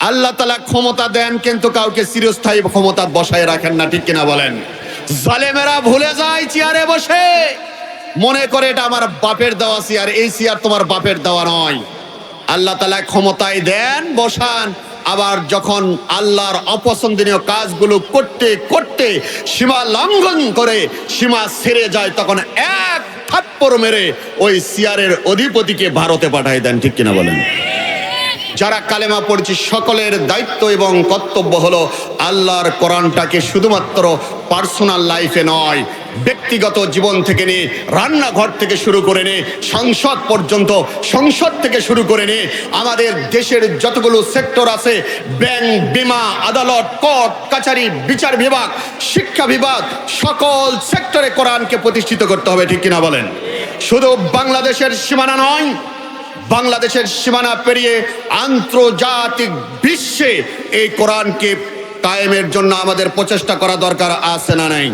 আল্লাহ তাআলা ক্ষমতা দেন কিন্তু কাউকে চিরস্থায়ী ক্ষমতা বসায় রাখেন না, ঠিক কিনা বলেন? জালেমেরা ভুলে যায় চেয়ারে বসে, মনে করে এটা আমার বাপের দেওয়া চেয়ার, এই চেয়ার তোমার বাপের দেওয়া নয়। আল্লাহ তাআলা ক্ষমতায় দেন, বসান, আবার যখন আল্লাহর অপছন্দনীয় কাজগুলো করতে করতে সীমা লঙ্ঘন করে সীমা ছেড়ে যায়, তখন এক থাপ্পড় মেরে ওই চেয়ারের অধিপতিকে ভারতে পাঠায় দেন, ঠিক কিনা বলেন? যারা কালেমা পড়ছি সকলের দায়িত্ব এবং কর্তব্য হলো আল্লাহর কোরআনটাকে শুধুমাত্র পার্সোনাল লাইফে নয়, ব্যক্তিগত জীবন থেকে নিয়ে রান্নাঘর থেকে শুরু করে নিয়ে সংসদ পর্যন্ত, সংসদ থেকে শুরু করে নিয়ে আমাদের দেশের যতগুলো সেক্টর আছে, ব্যাংক, বীমা, আদালত, কোর্ট কাছারি, বিচার বিভাগ, শিক্ষা বিভাগ, সকল সেক্টরে কোরআনকে প্রতিষ্ঠিত করতে হবে, ঠিক কিনা বলেন? শুধু বাংলাদেশের সীমানা নয়, বাংলাদেশের সীমানা পেরিয়ে আন্তর্জাতিক বিশ্বে এই কোরআনকে কায়েমের জন্য আমাদের প্রচেষ্টা করা দরকার আছে না নাই?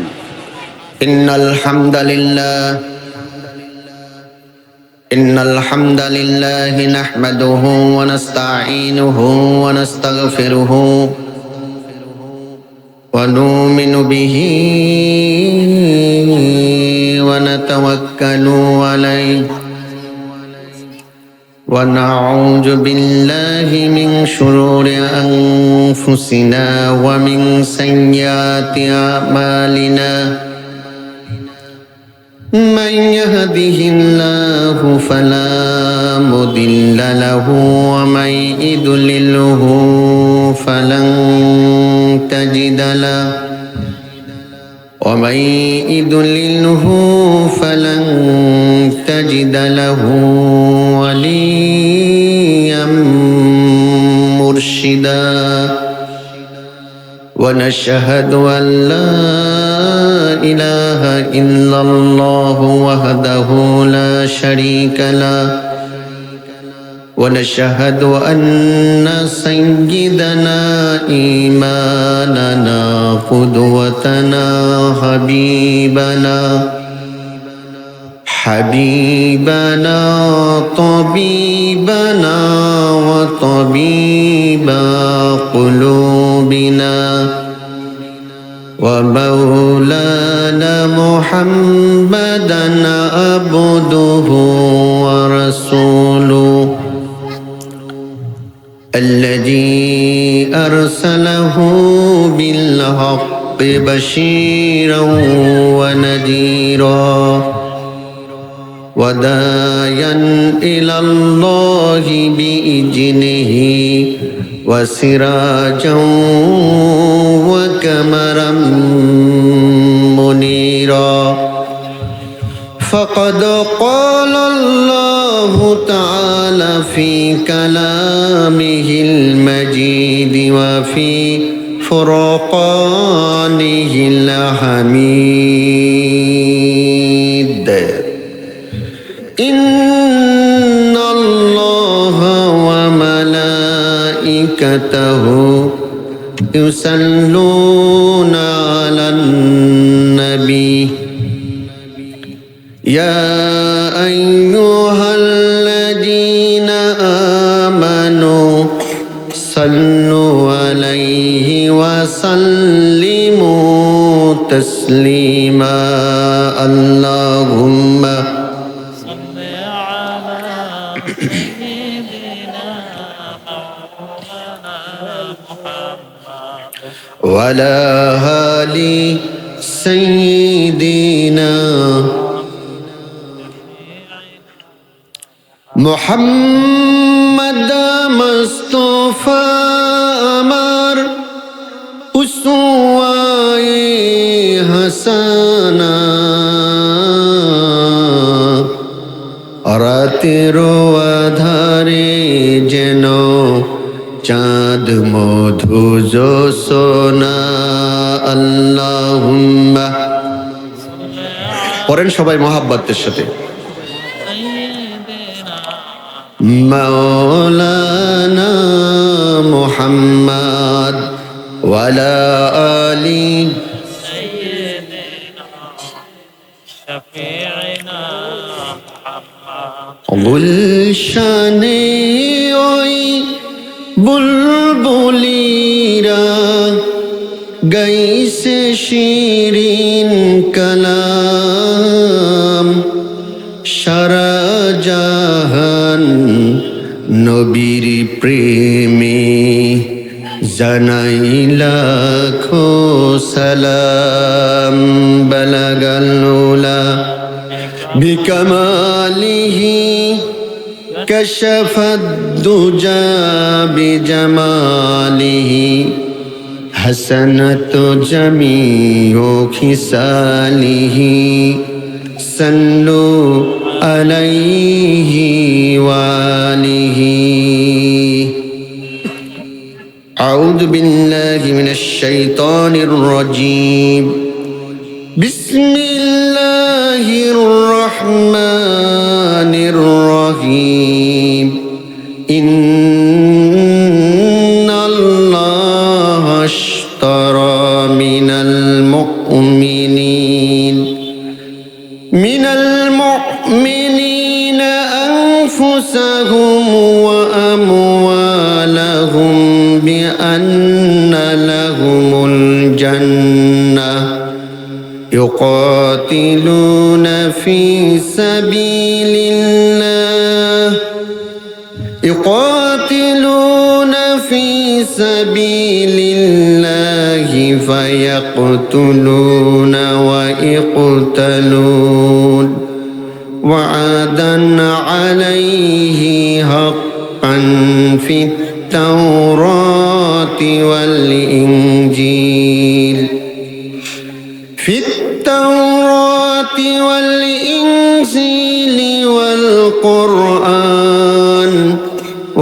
ইন্নাল হামদালিল্লাহি নাহমাদুহু ওয়া নাস্তাঈনুহু ওয়া নাস্তাগফিরুহু ওয়া নু'মিনু বিহি ওয়া নাতাওয়াক্কালু আলাইহি ونعوذ بالله من شرور أنفسنا ومن سيئات أعمالنا من يهده الله فلا مضل له ومن يضلله فلن تجد له ومن يضلله فلن تجد له وليا مرشدا ونشهد أن لا إله إلا الله وحده لا شريك له ونشهد أن سيدنا إمامنا قدوتنا حبيبنا طبيبنا وطبيب قلوبنا ومولانا محمدا عبده ورسوله الذي أرسله بالحق بشيرا ونذيرا وداعيا إلى الله بإذنه وسراجا وقمرا منيرا فقد قال الله تعالى في كلامه المجيد وفي فرقانه الحميد إن الله وملائكته يصلون على النبي يا أيها الذين آمنوا صلوا عليه وسلموا تسليما اللهم صل على سيدنا محمد وعلى آل سيدنا محمد مصطفى আমার উসওয়ায়ে হাসানা রাতের আধারে যেন চাঁদ মধু জোসনা আল্লাহুম্মা পড়েন সবাই মহাব্বতের সাথে مولانا محمد وعلى آل سيدنا شفيعنا محمد গুলশানে ওই বুলবুলিরা গাইছে শিরিন কালাম, সারা জাহান নবীর প্রেমে জানাই লাখো সালাম। বালাগাল উলা বিকামালিহি কাশাফাদ দুজা বিজামালিহি হাসানাতু জামিউ খিসালিহি সাল্লু আলাইহি ওয়ালিহি। আউযু বিল্লাহি মিনাশ শাইতানির রাজীম। বিসমিল্লাহির রহমানির রহিম। ইন্নাল্লাহা আশতারা মিনাল মুমিনিনা আনফুসাহুম ওয়া আমওয়ালাহুম বিআন্না লাহুমুল জান্নাহ يقاتلون في سبيل الله فيقتلون ويقتلون وعدا عليه حقا في التوراة والإنجيل والقرآن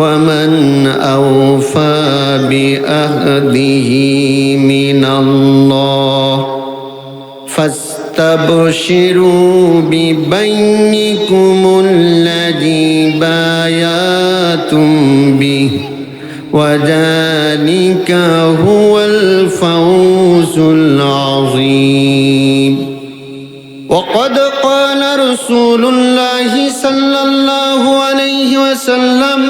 ومن أوفى بعهده من الله فاستبشروا ببيعكم الذي بايعتم به وذلك هو الفوز العظيم. وقد قال رسول الله صلى الله عليه وسلم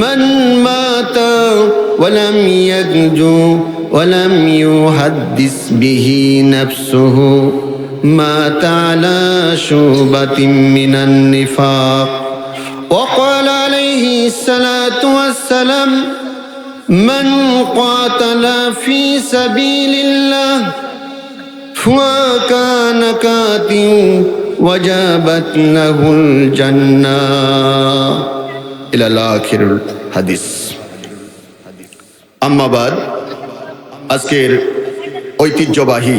من مات ولم يرجو ولم يحدث به نفسه مات على شعبة من النفاق. وقال عليه الصلاة والسلام من قاتل في سبيل الله فكان قاتل وجابت له الجنة إلى آخر الحديث. أما بعد আজকের ঐতিহ্যবাহী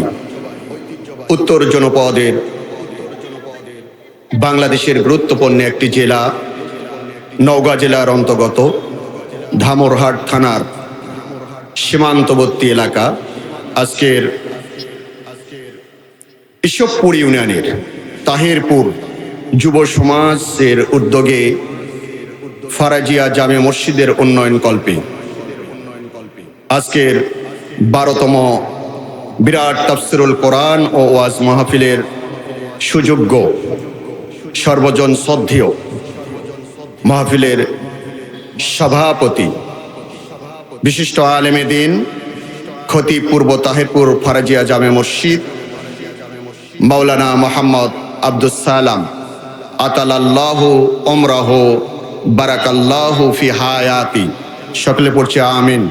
উত্তর জনপদের বাংলাদেশের গুরুত্বপূর্ণ একটি জেলা নওগাঁ জেলার অন্তর্গত ধামরহাট থানার সীমান্তবর্তী এলাকা আজকের ঈশ্বরপুর ইউনিয়নের তাহেরপুর যুব সমাজের উদ্যোগে ফারাজিয়া জামে মসজিদের উন্নয়ন কল্পে আজকের 12তম বিরাট তাফসিরুল কোরআন ও ওয়াজ মাহফিলের সুযোগ্য সর্বজন শ্রদ্ধেয় মাহফিলের সভাপতি বিশিষ্ট আলেমে দ্বীন খতিব পূর্ব তাহেরপুর ফারাজিয়া জামে মসজিদ মাওলানা মোহাম্মদ আব্দুস সালাম আতালাল্লাহু উমরাহু বারাকাল্লাহু ফি হায়াতি। সকলে পড়ছে আমিন।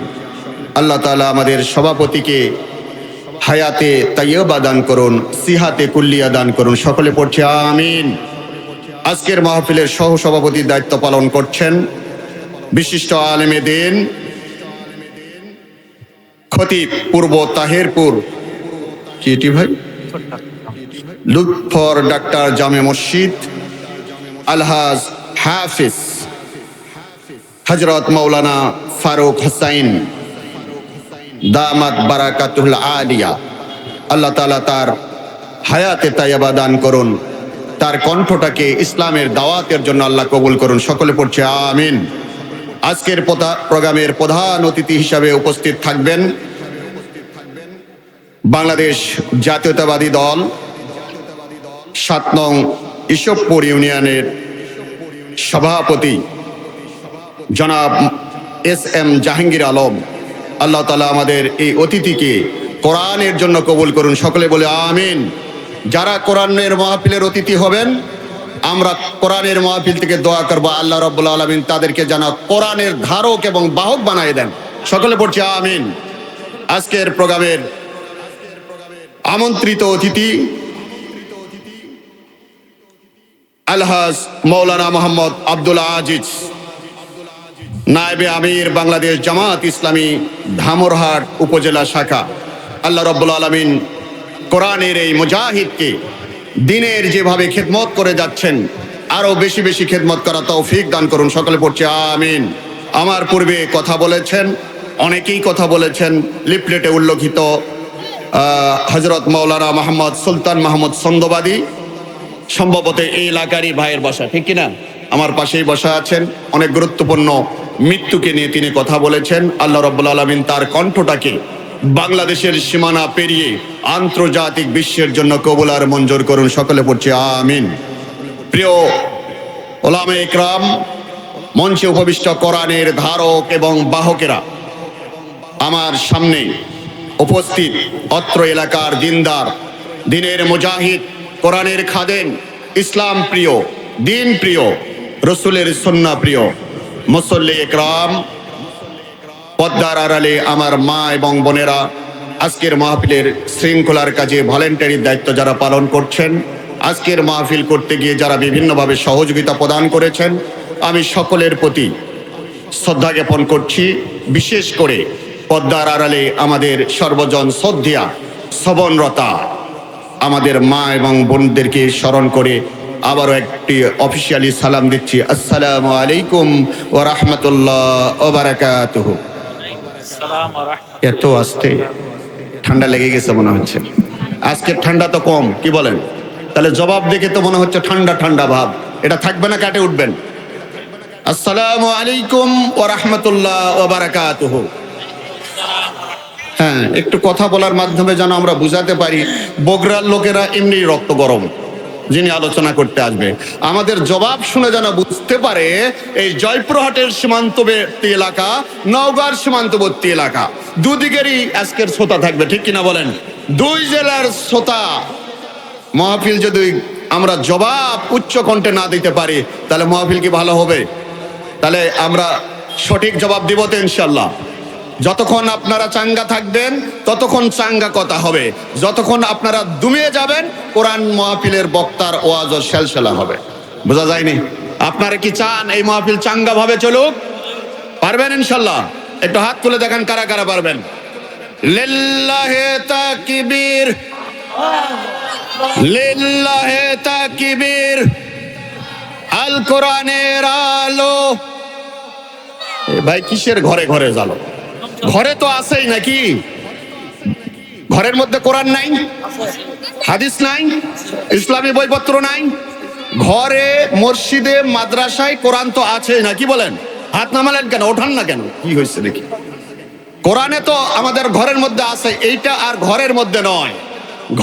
আল্লাহ তাআলা আমাদের সভাপতিকে হায়াতে তাইয়্যিবা দান করুন, সিহাতে কুল্লিয়া দান করুন। সকলে পড়ছে আমিন। আজকের মাহফিলের সহ সভাপতির দায়িত্ব পালন করছেন বিশিষ্ট আলেমে দ্বীন খতিব পূর্ব তাহেরপুর কিটি ভাই লুৎফর ডাক্তার জামে মসজিদ আলহাজ হাফিজ হযরত মাওলানা ফারুক হুসাইন দামাত বারাকাতুল আলিয়া। আল্লাহ তাআলা তার হায়াতে তাইয়্যিবা দান করুন, তার কণ্ঠটাকে ইসলামের দাওয়াতের জন্য আল্লাহ কবুল করুন। সকলে পড়ছে আমিন। আজকের প্রোগ্রামের প্রধান অতিথি হিসাবে উপস্থিত থাকবেন বাংলাদেশ জাতীয়তাবাদী দল 7 নং ঈশ্বরপুর ইউনিয়নের সভাপতি জনাব SM জাহাঙ্গীর আলম, আল্লাহ তাআলা আমাদের এই অতিথিকে কোরআনের জন্য কবুল করুন, সকলে বলে আমিন। যারা কোরআনের মাহফিলের অতিথি হবেন, আমরা কোরআনের মাহফিল থেকে দোয়া করবো আল্লাহ রাব্বুল আলামিন তাদেরকে যেন কোরআনের ধারক এবং বাহক বানিয়ে দেন, সকলে পড়ছি আমিন। আজকের প্রোগ্রামের আমন্ত্রিত অতিথি আলহাজ মৌলানা মোহাম্মদ আব্দুল আজিজ, নায়েবে আমির বাংলাদেশ জামাত ইসলামী ধামরহাট উপজেলা শাখা। আল্লাহ রাব্বুল আলামিন কোরআনের এই মুজাহিদকে দিনের যেভাবে খেদমত করে যাচ্ছেন আরো বেশি বেশি খেদমত করা তৌফিক দান করুন, সকলে পড়ছে আমিন। আমার পূর্বে কথা বলেছেন, অনেকেই কথা বলেছেন, লিফলেটে উল্লেখিত হযরত মাওলানা মোহাম্মদ সুলতান মাহমুদ সন্দবাদী, সম্ভবত এই এলাকারই ভাইয়ের বাসা, ঠিক কিনা? আমার পাশেই বসা আছেন। অনেক গুরুত্বপূর্ণ মৃত্যুকে নিয়ে তিনি কথা বলেছেন। আল্লাহ রাব্বুল আলামিন তার কণ্ঠটাকে বাংলাদেশের সীমানা পেরিয়ে আন্তর্জাতিক বিশ্বের জন্য কবুল আর মঞ্জুর করুন, সকলে পড়ছে আমিন। প্রিয় ওলামা ইকরাম, মঞ্চে উপবিষ্ট কোরআনের ধারক এবং বাহকেরা, আমার সামনে উপস্থিত অত্র এলাকার দিনদার, দিনের মুজাহিদ, কোরআনের খাদেম, ইসলাম প্রিয়, দিন প্রিয়, রসুলের সুন্নাহ প্রিয় মুসল্লি ইকরাম, পদ্মার আড়ালে আমার মা এবং বোনেরা, আজকের মাহফিলের শৃঙ্খলার কাজে ভলেন্টারির দায়িত্ব যারা পালন করছেন, আজকের মাহফিল করতে গিয়ে যারা বিভিন্নভাবে সহযোগিতা প্রদান করেছেন, আমি সকলের প্রতি শ্রদ্ধা জ্ঞাপন করছি। বিশেষ করে পদ্মার আড়ালে আমাদের সর্বজন শ্রদ্ধেয়া শ্রবণরতা আমাদের মা এবং বোনদেরকে স্মরণ করে আবারও একটি অফিসিয়ালি সালাম দিচ্ছি। আসসালামু আলাইকুম ওয়া রাহমাতুল্লাহ ওয়া বারাকাতুহু। এত আস্তে, ঠান্ডা লেগে গেছে মনে হচ্ছে। আজকের ঠান্ডা তো কম, কি বলেন? তাহলে জবাব দেখে তো মনে হচ্ছে ঠান্ডা ঠান্ডা ভাব, এটা থাকবে না, কাটে উঠবেন। আসসালামু আলাইকুম ওয়া রাহমাতুল্লাহ ওয়া বারাকাতুহু। হ্যাঁ, একটু কথা বলার মাধ্যমে যেন আমরা বুঝাতে পারি। বগুড়ার লোকেরা এমনি রক্ত গরম, যিনি আলোচনা করতে আসবে আমাদের জবাব শুনে যেন বুঝতে পারে এই জয়পুরহাটের সীমান্তবর্তী এলাকা, নওগাঁর সীমান্তবর্তী এলাকা, দুদিকেরই আজকের শ্রোতা থাকবে, ঠিক কিনা বলেন? দুই জেলার শ্রোতা। মাহফিল যদি আমরা জবাব উচ্চ কণ্ঠে না দিতে পারি, তাহলে মাহফিল কি ভালো হবে? তাহলে আমরা সঠিক জবাব দিব তো ইনশাল্লাহ। যতক্ষণ আপনারা চাঙ্গা থাকবেন ততক্ষণ চাঙ্গা কথা হবে, যতক্ষণ আপনারা দুমিয়ে যাবেন কোরআন মাহফিলের বক্তার ওয়াজ ও সেলসেলা হবে। বোঝা যায়নি? আপনারা কি চান এই মাহফিল চাঙ্গা ভাবে চলুক? পারবেন ইনশাল্লাহ? একটু হাত তুলে দেখেন কারা কারা পারবেন। লিল্লাহে তাকবীর, লিল্লাহে তাকবীর, আল কোরআনের আলো। ভাই কিসের ঘরে ঘরে জ্বালো? ঘরে তো আছেই নাকি? ঘরের মধ্যে কোরআন নাই, হাদিস নাই, ইসলামী বইপত্র নাই, ঘরে মসজিদে মাদ্রাসায় কোরআন তো আছে নাকি? বলেন, হাত নামালেন কেন? ওঠান না কেন? কি হয়েছে দেখি? কোরআনে তো আমাদের ঘরের মধ্যে আছে, এইটা আর ঘরের মধ্যে নয়,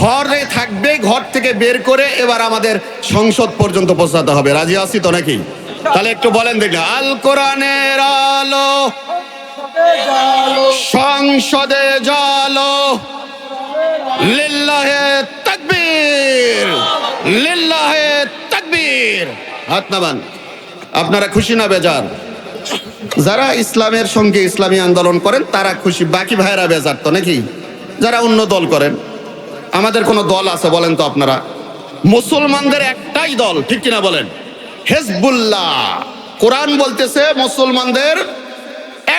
ঘরে থাকবে, ঘর থেকে বের করে এবার আমাদের সংসদ পর্যন্ত পৌঁছাতে হবে। রাজি আছি তো নাকি? তাহলে একটু বলেন দেখি, আল কোরআনের আলো সংসদে জালো, লিল্লাহে তাকবীর, লিল্লাহে তাকবীর। হাত নামান। আপনারা খুশি না বেজার? যারা ইসলামের সঙ্গে ইসলামী আন্দোলন করেন তারা খুশি, বাকি ভাইয়েরা বেজার তো নাকি? যারা অন্য দল করেন। আমাদের কোনো দল আছে বলেন তো আপনারা? মুসলমানদের একটাই দল, ঠিক কিনা বলেন? হিজবুল্লাহ। কোরআন বলতেছে মুসলমানদের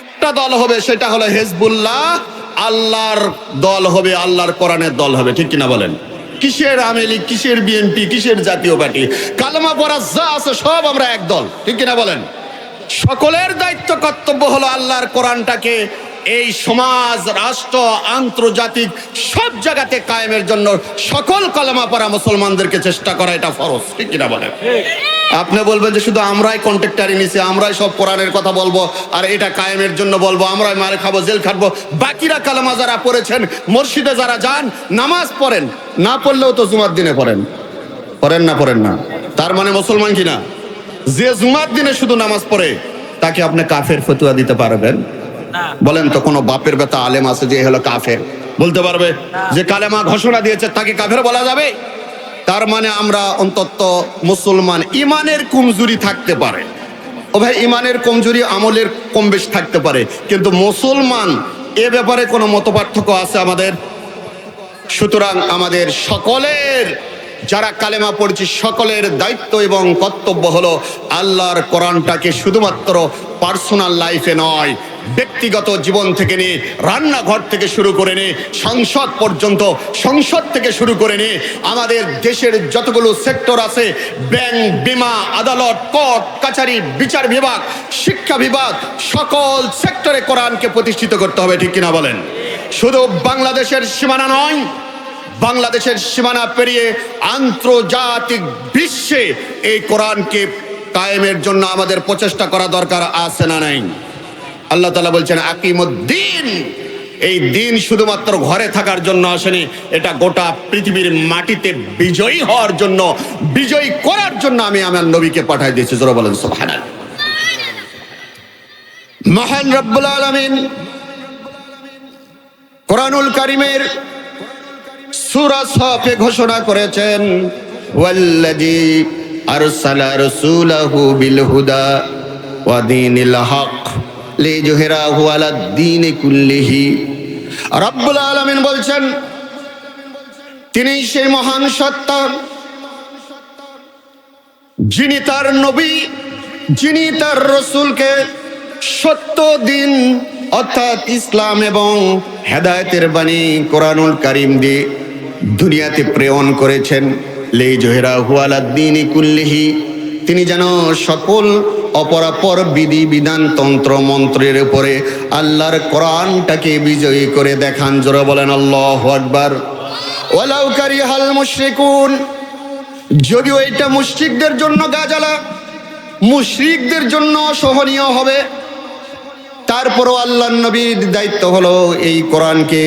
একটা দল হবে, সেটা হলো হিজবুল্লাহ। আল্লাহর দল হবে, আল্লাহর কোরআনের দল হবে, ঠিক কিনা বলেন? কিসের আওয়ামী লীগ, কিসের বিএনপি, কিসের জাতীয় পার্টি, কালেমা পড়া যা আছে সব আমরা এক দল, ঠিক কিনা বলেন? সকলের দায়িত্ব কর্তব্য হলো আল্লাহর কোরআনটাকে এই সমাজ, রাষ্ট্র, আন্তর্জাতিক সব জায়গাতে কায়েমের জন্য সকল কালেমা পড়া মুসলমানদেরকে চেষ্টা করা, এটা ফরজ, ঠিক কিনা বলেন? আপনি বলবেন যে শুধু আমরাই কন্ট্রাক্টারি নিছি, আমরাই সব কোরআনের কথা বলবো আর এটা কায়েমের জন্য বলবো, আমরাই মার খাবো, জেল খাটবো। বাকিরা কালেমা যারা পড়েছেন, মসজিদে যারা যান, নামাজ পড়েন, না পড়লেও তো জুমার দিনে পড়েন, পড়েন না? তার মানে মুসলমান কিনা? যে জুমার দিনে শুধু নামাজ পড়ে তাকে আপনি কাফের ফতুয়া দিতে পারবেন? বলেন তো, কোনো বাপের বেটা আলেম আছে যে হলো কাফের বলতে পারবে? যে কালেমা ঘোষণা দিয়েছে তাকে কাফের বলা যাবে? তার মানে আমরা অন্তত মুসলমান, ইমানের কমজোরি থাকতে পারে, ও ভাই ইমানের কমজোরি আমলের কম বেশ থাকতে পারে, কিন্তু মুসলমান এ ব্যাপারে কোনো মতপার্থক্য আছে আমাদের? সুতরাং আমাদের সকলের, যারা কালেমা পড়েছি, সকলের দায়িত্ব এবং কর্তব্য হলো আল্লাহর কোরআনটাকে শুধুমাত্র পার্সোনাল লাইফে নয়, ব্যক্তিগত জীবন থেকে নিয়ে, রান্নাঘর থেকে শুরু করে নিয়ে সংসদ পর্যন্ত, সংসদ থেকে শুরু করে নিয়ে আমাদের দেশের যতগুলো সেক্টর আছে, ব্যাংক, বিমা, আদালত, কোর্ট কাছারি, বিচার বিভাগ, শিক্ষা বিভাগ, সকল সেক্টরে কোরআনকে প্রতিষ্ঠিত করতে হবে, ঠিক কিনা বলেন? শুধু বাংলাদেশের সীমানা নয়, বাংলাদেশের সীমানা পেরিয়ে আন্তর্জাতিক বিশ্বে এই কোরআনকে কায়েমের জন্য আমাদের প্রচেষ্টা করা দরকার আছে না নাই? আল্লাহ তাআলা বলছেন আকিমুদ্দিন, এই দিন শুধুমাত্র ঘরে থাকার জন্য আসেনি, এটা গোটা পৃথিবীর মাটিতে বিজয়ী হওয়ার জন্য, বিজয়ী করার জন্য আমি আমার নবীকে পাঠিয়ে দিয়েছি। জোরে বলেন সুবহানাল্লাহ। মহান রব্বুল আলামিন কোরআনুল কারীমের সূরা সাফে ঘোষণা করেছেন, ওয়াল্লাযী আরসালা রাসূলাহু বিল হুদা ওয়া দীনিল হক লিইয়ুযহিরাহু আলাদ দীনি কুল্লিহি। রব্বুল আলামিন বলছেন, তিনি সেই মহান সত্তা যিনি তার নবী, যিনি তার রাসূলকে সত্য দিন অর্থাৎ ইসলাম এবং হেদায়েতের বাণী কোরআনুল কারীম দিয়ে দুনিয়াতে প্রেরণ করেছেন। লিইয়ুযহিরাহু আলাদ দীনি কুল্লিহি, তিনি যেন সকল অপরাপর বিধি বিধান তন্ত্র মন্ত্রের উপরে আল্লাহর কোরআনটাকে বিজয়ী করে দেখান। জোরে বলেন আল্লাহু আকবার। ওয়ালাউ কারিহাল মুশরিকুন, যদিও এটা মুশরিকদের জন্য গাজালা, মুশরিকদের জন্য অসহনীয় হবে, তারপরও আল্লাহর নবীর দায়িত্ব হলো এই কোরআনকে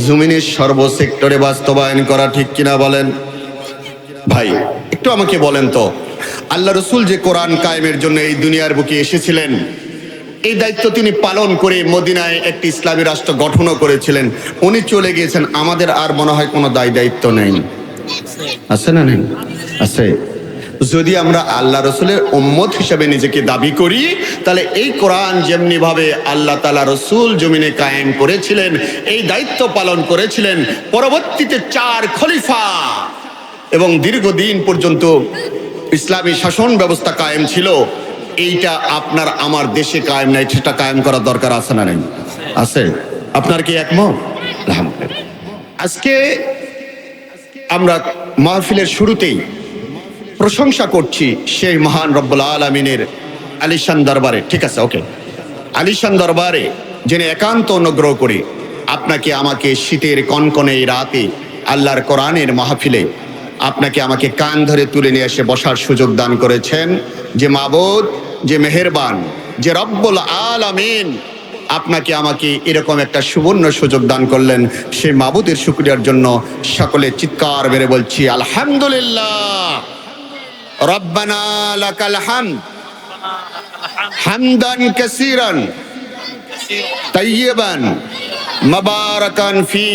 জমিনের সর্বসেক্টরে বাস্তবায়ন করা, ঠিক কিনা বলেন? ভাই একটু আমাকে বলেন তো, আল্লাহ রসুল যে কোরআন কায়েমের জন্য এই দুনিয়ার বুকে এসেছিলেন, এই দায়িত্ব তিনি পালন করে মদিনায় একটি ইসলামী রাষ্ট্র গঠনও করেছিলেন, উনি চলে গিয়েছেন, আমাদের আর মনে হয় কোনো দায়িত্ব নেই? আছে না? নেই? আছে। যদি আমরা আল্লাহ রসুলের উম্মত হিসেবে নিজেকে দাবি করি, তাহলে এই কোরআন যেমনি ভাবে আল্লাহ তাআলা রসুল জমিনে কায়েম করেছিলেন, এই দায়িত্ব পালন করেছিলেন, পরবর্তীতে 4 খলিফা এবং দীর্ঘদিন পর্যন্ত ইসলামী শাসন ব্যবস্থা কায়েম ছিল, এইটা আপনার আমার দেশে কায়েম নাই, সেটা কায়েম করার দরকার আছে না নেই? আছে। আপনার কি একমত? আলহামদুলিল্লাহ। আজকে আমরা মাহফিলের শুরুতেই প্রশংসা করছি সেই মহান রব্বুল আলামিনের আলিশান দরবারে, ঠিক আছে, ওকে, আলিশান দরবারে যিনি একান্ত অনুগ্রহ করে আপনাকে আমাকে শীতের কনকনে এই রাতে আল্লাহর কোরআনের মাহফিলে আপনাকে আমাকে কান ধরে তুলে নিয়ে এসে বসার সুযোগ দান করেছেন। যে মাবুদ, যে মেহেরবান, যে রব্বুল আলামিন আপনাকে আমাকে এরকম একটা সুবর্ণ সুযোগ দান করলেন, সেই মাবুদের শুকরিয়ার জন্য সকলে চিৎকার বেড়ে বলছি আলহামদুলিল্লাহ। রব্বানা লাকাল হামদ হামদান কাসীরান তাইয়িবান মুবারাকান ফি,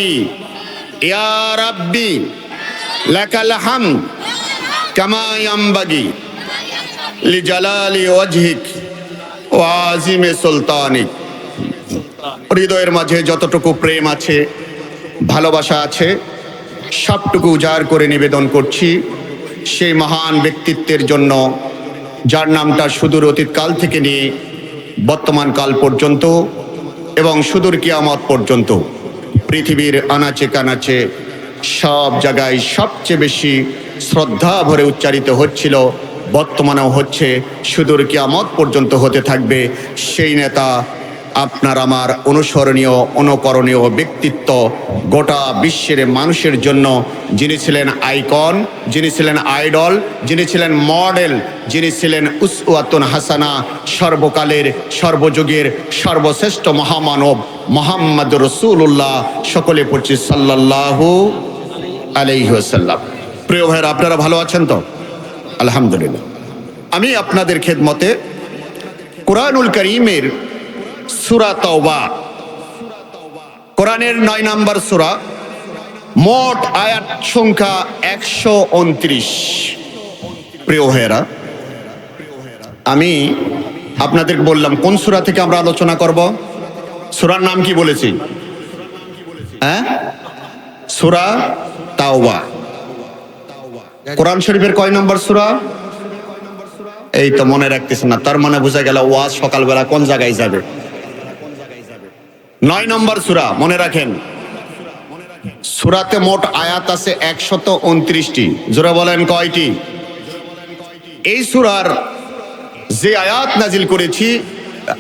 ইয়া রাব্বি লাকাল হামদ কামা ইয়ানবাগি লিজালালি ওয়াজহিক ওয়া আযীমি সুলতানিক। হৃদয়ের মাঝে যতটুকু প্রেম আছে, ভালোবাসা আছে, সবটুকু উজাড় করে নিবেদন করছি সেই মহান ব্যক্তিত্বের জন্য, যার নামটা সুদূর অতীতকাল থেকে নিয়ে বর্তমান কাল পর্যন্ত এবং সুদূর কিয়ামত পর্যন্ত পৃথিবীর আনাচে কানাচে সব জায়গায় সবচেয়ে বেশি শ্রদ্ধা ভরে উচ্চারিত হচ্ছিল, বর্তমানেও হচ্ছে, সুদূর কিয়ামত পর্যন্ত হতে থাকবে। সেই নেতা আপনার আমার অনুসরণীয় অনুকরণীয় ব্যক্তিত্ব, গোটা বিশ্বের মানুষের জন্য যিনি ছিলেন আইকন, যিনি ছিলেন আইডল, যিনি ছিলেন মডেল, যিনি ছিলেন উসওয়াতুন হাসানা, সর্বকালের সর্বযুগের সর্বশ্রেষ্ঠ মহামানব মুহাম্মদুর রাসূলুল্লাহ। সকলে পড়ছি সাল্লাল্লাহু আলাইহি ওয়াসাল্লাম। প্রিয় ভাইরা, আপনারা ভালো আছেন তো? আলহামদুলিল্লাহ। আমি আপনাদের খেদমতে কুরআনুল কারীমের সূরা তাওবা, কোরআনের 9 নম্বর সূরা, মোট আয়াত সংখ্যা 129। প্রিয় ভাইয়েরা, আমি আপনাদের বললাম কোন সূরা থেকে আমরা আলোচনা করব। সূরার নাম কি বলেছি? হ্যাঁ, সূরা তাওবা। কোরআন শরীফের কয় নম্বর সূরা? এই তো মনে রাখতেছেন না, তার মানে বোঝা গেল ওয়াজ সকালবেলা কোন জায়গায় যাবে। 9 নম্বর সূরা, মনে রাখেন। সূরাতে মোট আয়াত আছে 129টি। জোরে বলেন কয়টি? এই সূরার যে আয়াত নাজিল করেছি,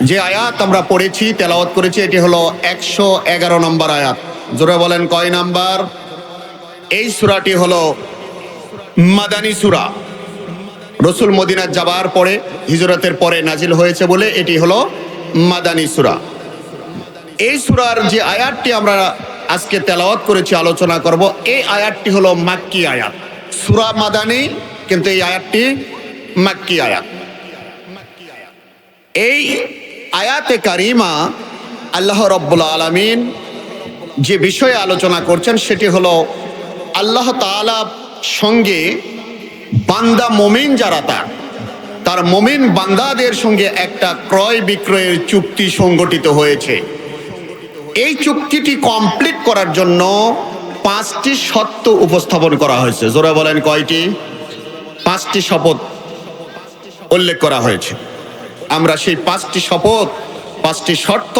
যে আয়াত আমরা পড়েছি, তেলাওয়াত করেছি, এটি হলো 111 নম্বর আয়াত। জোরে বলেন কয় নাম্বার? এই সূরাটি হলো মাদানী সূরা। রাসূল মদিনায় যাবার পরে, হিজরতের পরে নাজিল হয়েছে বলে এটি হলো মাদানী সূরা। এই সূরার যে আয়াতটি আমরা আজকে তেলাওয়াত করেছি, আলোচনা করব, এই আয়াতটি হলো মাক্কি আয়াত। সূরা মাদানী, কিন্তু এই আয়াতটি মাক্কি আয়াত। এই আয়াতে কারিমা আল্লাহ রাব্বুল আলামিন যে বিষয়ে আলোচনা করছেন সেটি হলো আল্লাহ তাআলা সঙ্গে বান্দা মুমিন যারা তার মুমিন বান্দাদের সঙ্গে একটা ক্রয় বিক্রয়ের চুক্তি সংগঠিত হয়েছে। এই চুক্তিটি কমপ্লিট করার জন্য 5টি শর্ত উপস্থাপন করা হয়েছে। জোরে বলেন কয়টি? 5টি শপথ উল্লেখ করা হয়েছে। আমরা সেই 5টি শপথ, 5টি শর্ত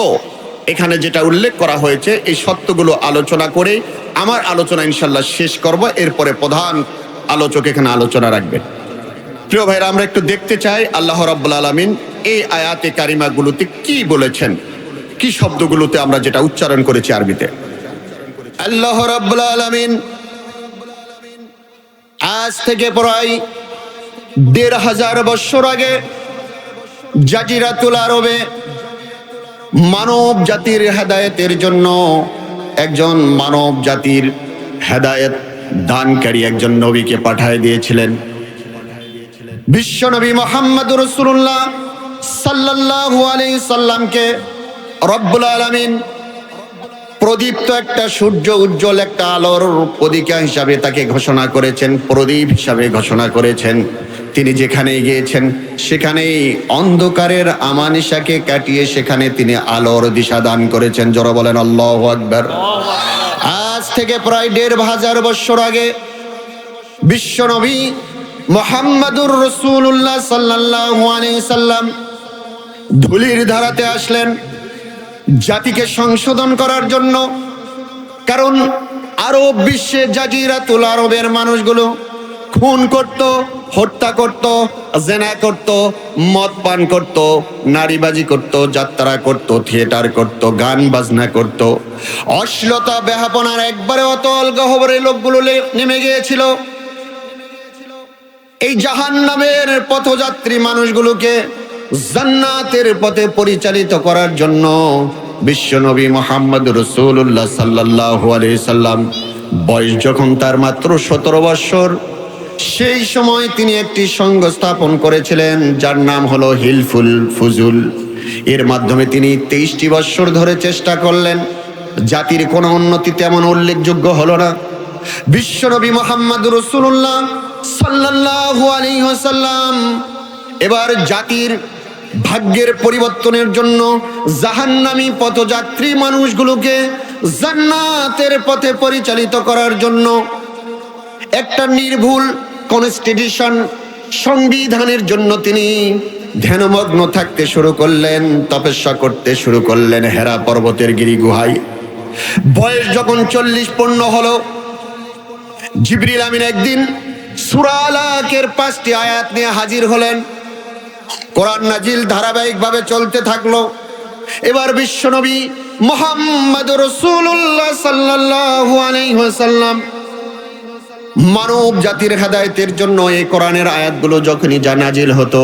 এখানে যেটা উল্লেখ করা হয়েছে, এই শর্তগুলো আলোচনা করে আমার আলোচনা ইনশাল্লাহ শেষ করব। এরপরে প্রধান আলোচক এখানে আলোচনা রাখবেন। প্রিয় ভাইরা, আমরা একটু দেখতে চাই আল্লাহ রাব্বুল আলামিন এই আয়াতে কারিমাগুলোতে কি বলেছেন, কি শব্দগুলোতে আমরা যেটা উচ্চারণ করেছি আরবিতে। আল্লাহ রাব্বুল আলামিন আজ থেকে প্রায় 1500 বছর আগে জাজিরাতুল আরবে মানব জাতির হেদায়েতের জন্য একজন মানব জাতির হেদায়েত দানকারী একজন নবীকে পাঠিয়ে দিয়েছিলেন। বিশ্ব নবী মুহাম্মদুর রাসূলুল্লাহ সাল্লাল্লাহু আলাইহি সাল্লামকে রব্বুল আলামিন প্রদীপ্ত একটা সূর্য, উজ্জ্বল একটা আলোর প্রতীকা হিসাবে তাকে ঘোষণা করেছেন, প্রদীপ হিসাবে ঘোষণা করেছেন। তিনি যেখানে গিয়েছেন সেখানেই অন্ধকারের আমানিশাকে কাটিয়ে সেখানে তিনি আলোর দিশা দান করেছেন। জোরে বলেন আল্লাহু আকবার। আজ থেকে প্রায় 1500 বছর আগে বিশ্বনবী মুহাম্মদুর রাসূলুল্লাহ সাল্লাল্লাহু আলাইহি সাল্লাম ধুলির ধারাতে আসলেন জাতিকে সংশোধন করার জন্য। কারণ আরব বিশ্বে জাজিরাতুল আরবের মানুষগুলো খুন করত, হত্যা করত, জেনা করত, মদ পান করত, নারীবাজি করত, যাত্রা করত, থিয়েটার করত, গান বাজনা করত, অশ্লীলতা বেহাপনার একবারে অতল গহ্বরে লোকগুলো নেমে গিয়েছিল। এই জাহান্নামের পথযাত্রী মানুষগুলোকে জান্নাতের পথে পরিচালিত করার জন্য বিশ্বনবী মুহাম্মদ রাসূলুল্লাহ সাল্লাল্লাহু আলাইহি সাল্লাম বয়স যখন তার মাত্র 17 বছর, সেই সময় তিনি একটি সংঘ স্থাপন করেছিলেন যার নাম হলো হিলফুল ফুজুল। এর মাধ্যমে তিনি 23টি বছর ধরে চেষ্টা করলেন। জাতির কোনো উন্নতি তেমন উল্লেখযোগ্য হলো না। বিশ্বনবী মুহাম্মদ রাসূলুল্লাহ সাল্লাল্লাহু আলাইহি ওয়াসাল্লাম এবার জাতির ভাগ্যের পরিবর্তনের জন্য জাহান্নামী পথযাত্রী মানুষগুলোকে জান্নাতের পথে পরিচালিত করার জন্য একটা নির্ভুল কনস্টিটিউশন, সংবিধানের জন্য তিনি ধ্যানমগ্ন থাকতে শুরু করলেন, তপস্যা করতে শুরু করলেন হেরা পর্বতের গিরি গুহায়। বয়স যখন 40 পূর্ণ হলো, জিবরিল আমিন একদিন সূরা আলাকের 5টি আয়াত নিয়ে হাজির হলেন। কোরআন নাজিল ধারাবাহিকভাবে চলতে থাকলো। এবার বিশ্বনবী মুহাম্মদুর রাসূলুল্লাহ সাল্লাল্লাহু আলাইহি ওয়াসাল্লাম মানব জাতির হেদায়েতের জন্য এই কোরআনের আয়াতগুলো যখনই নাজিল হতো,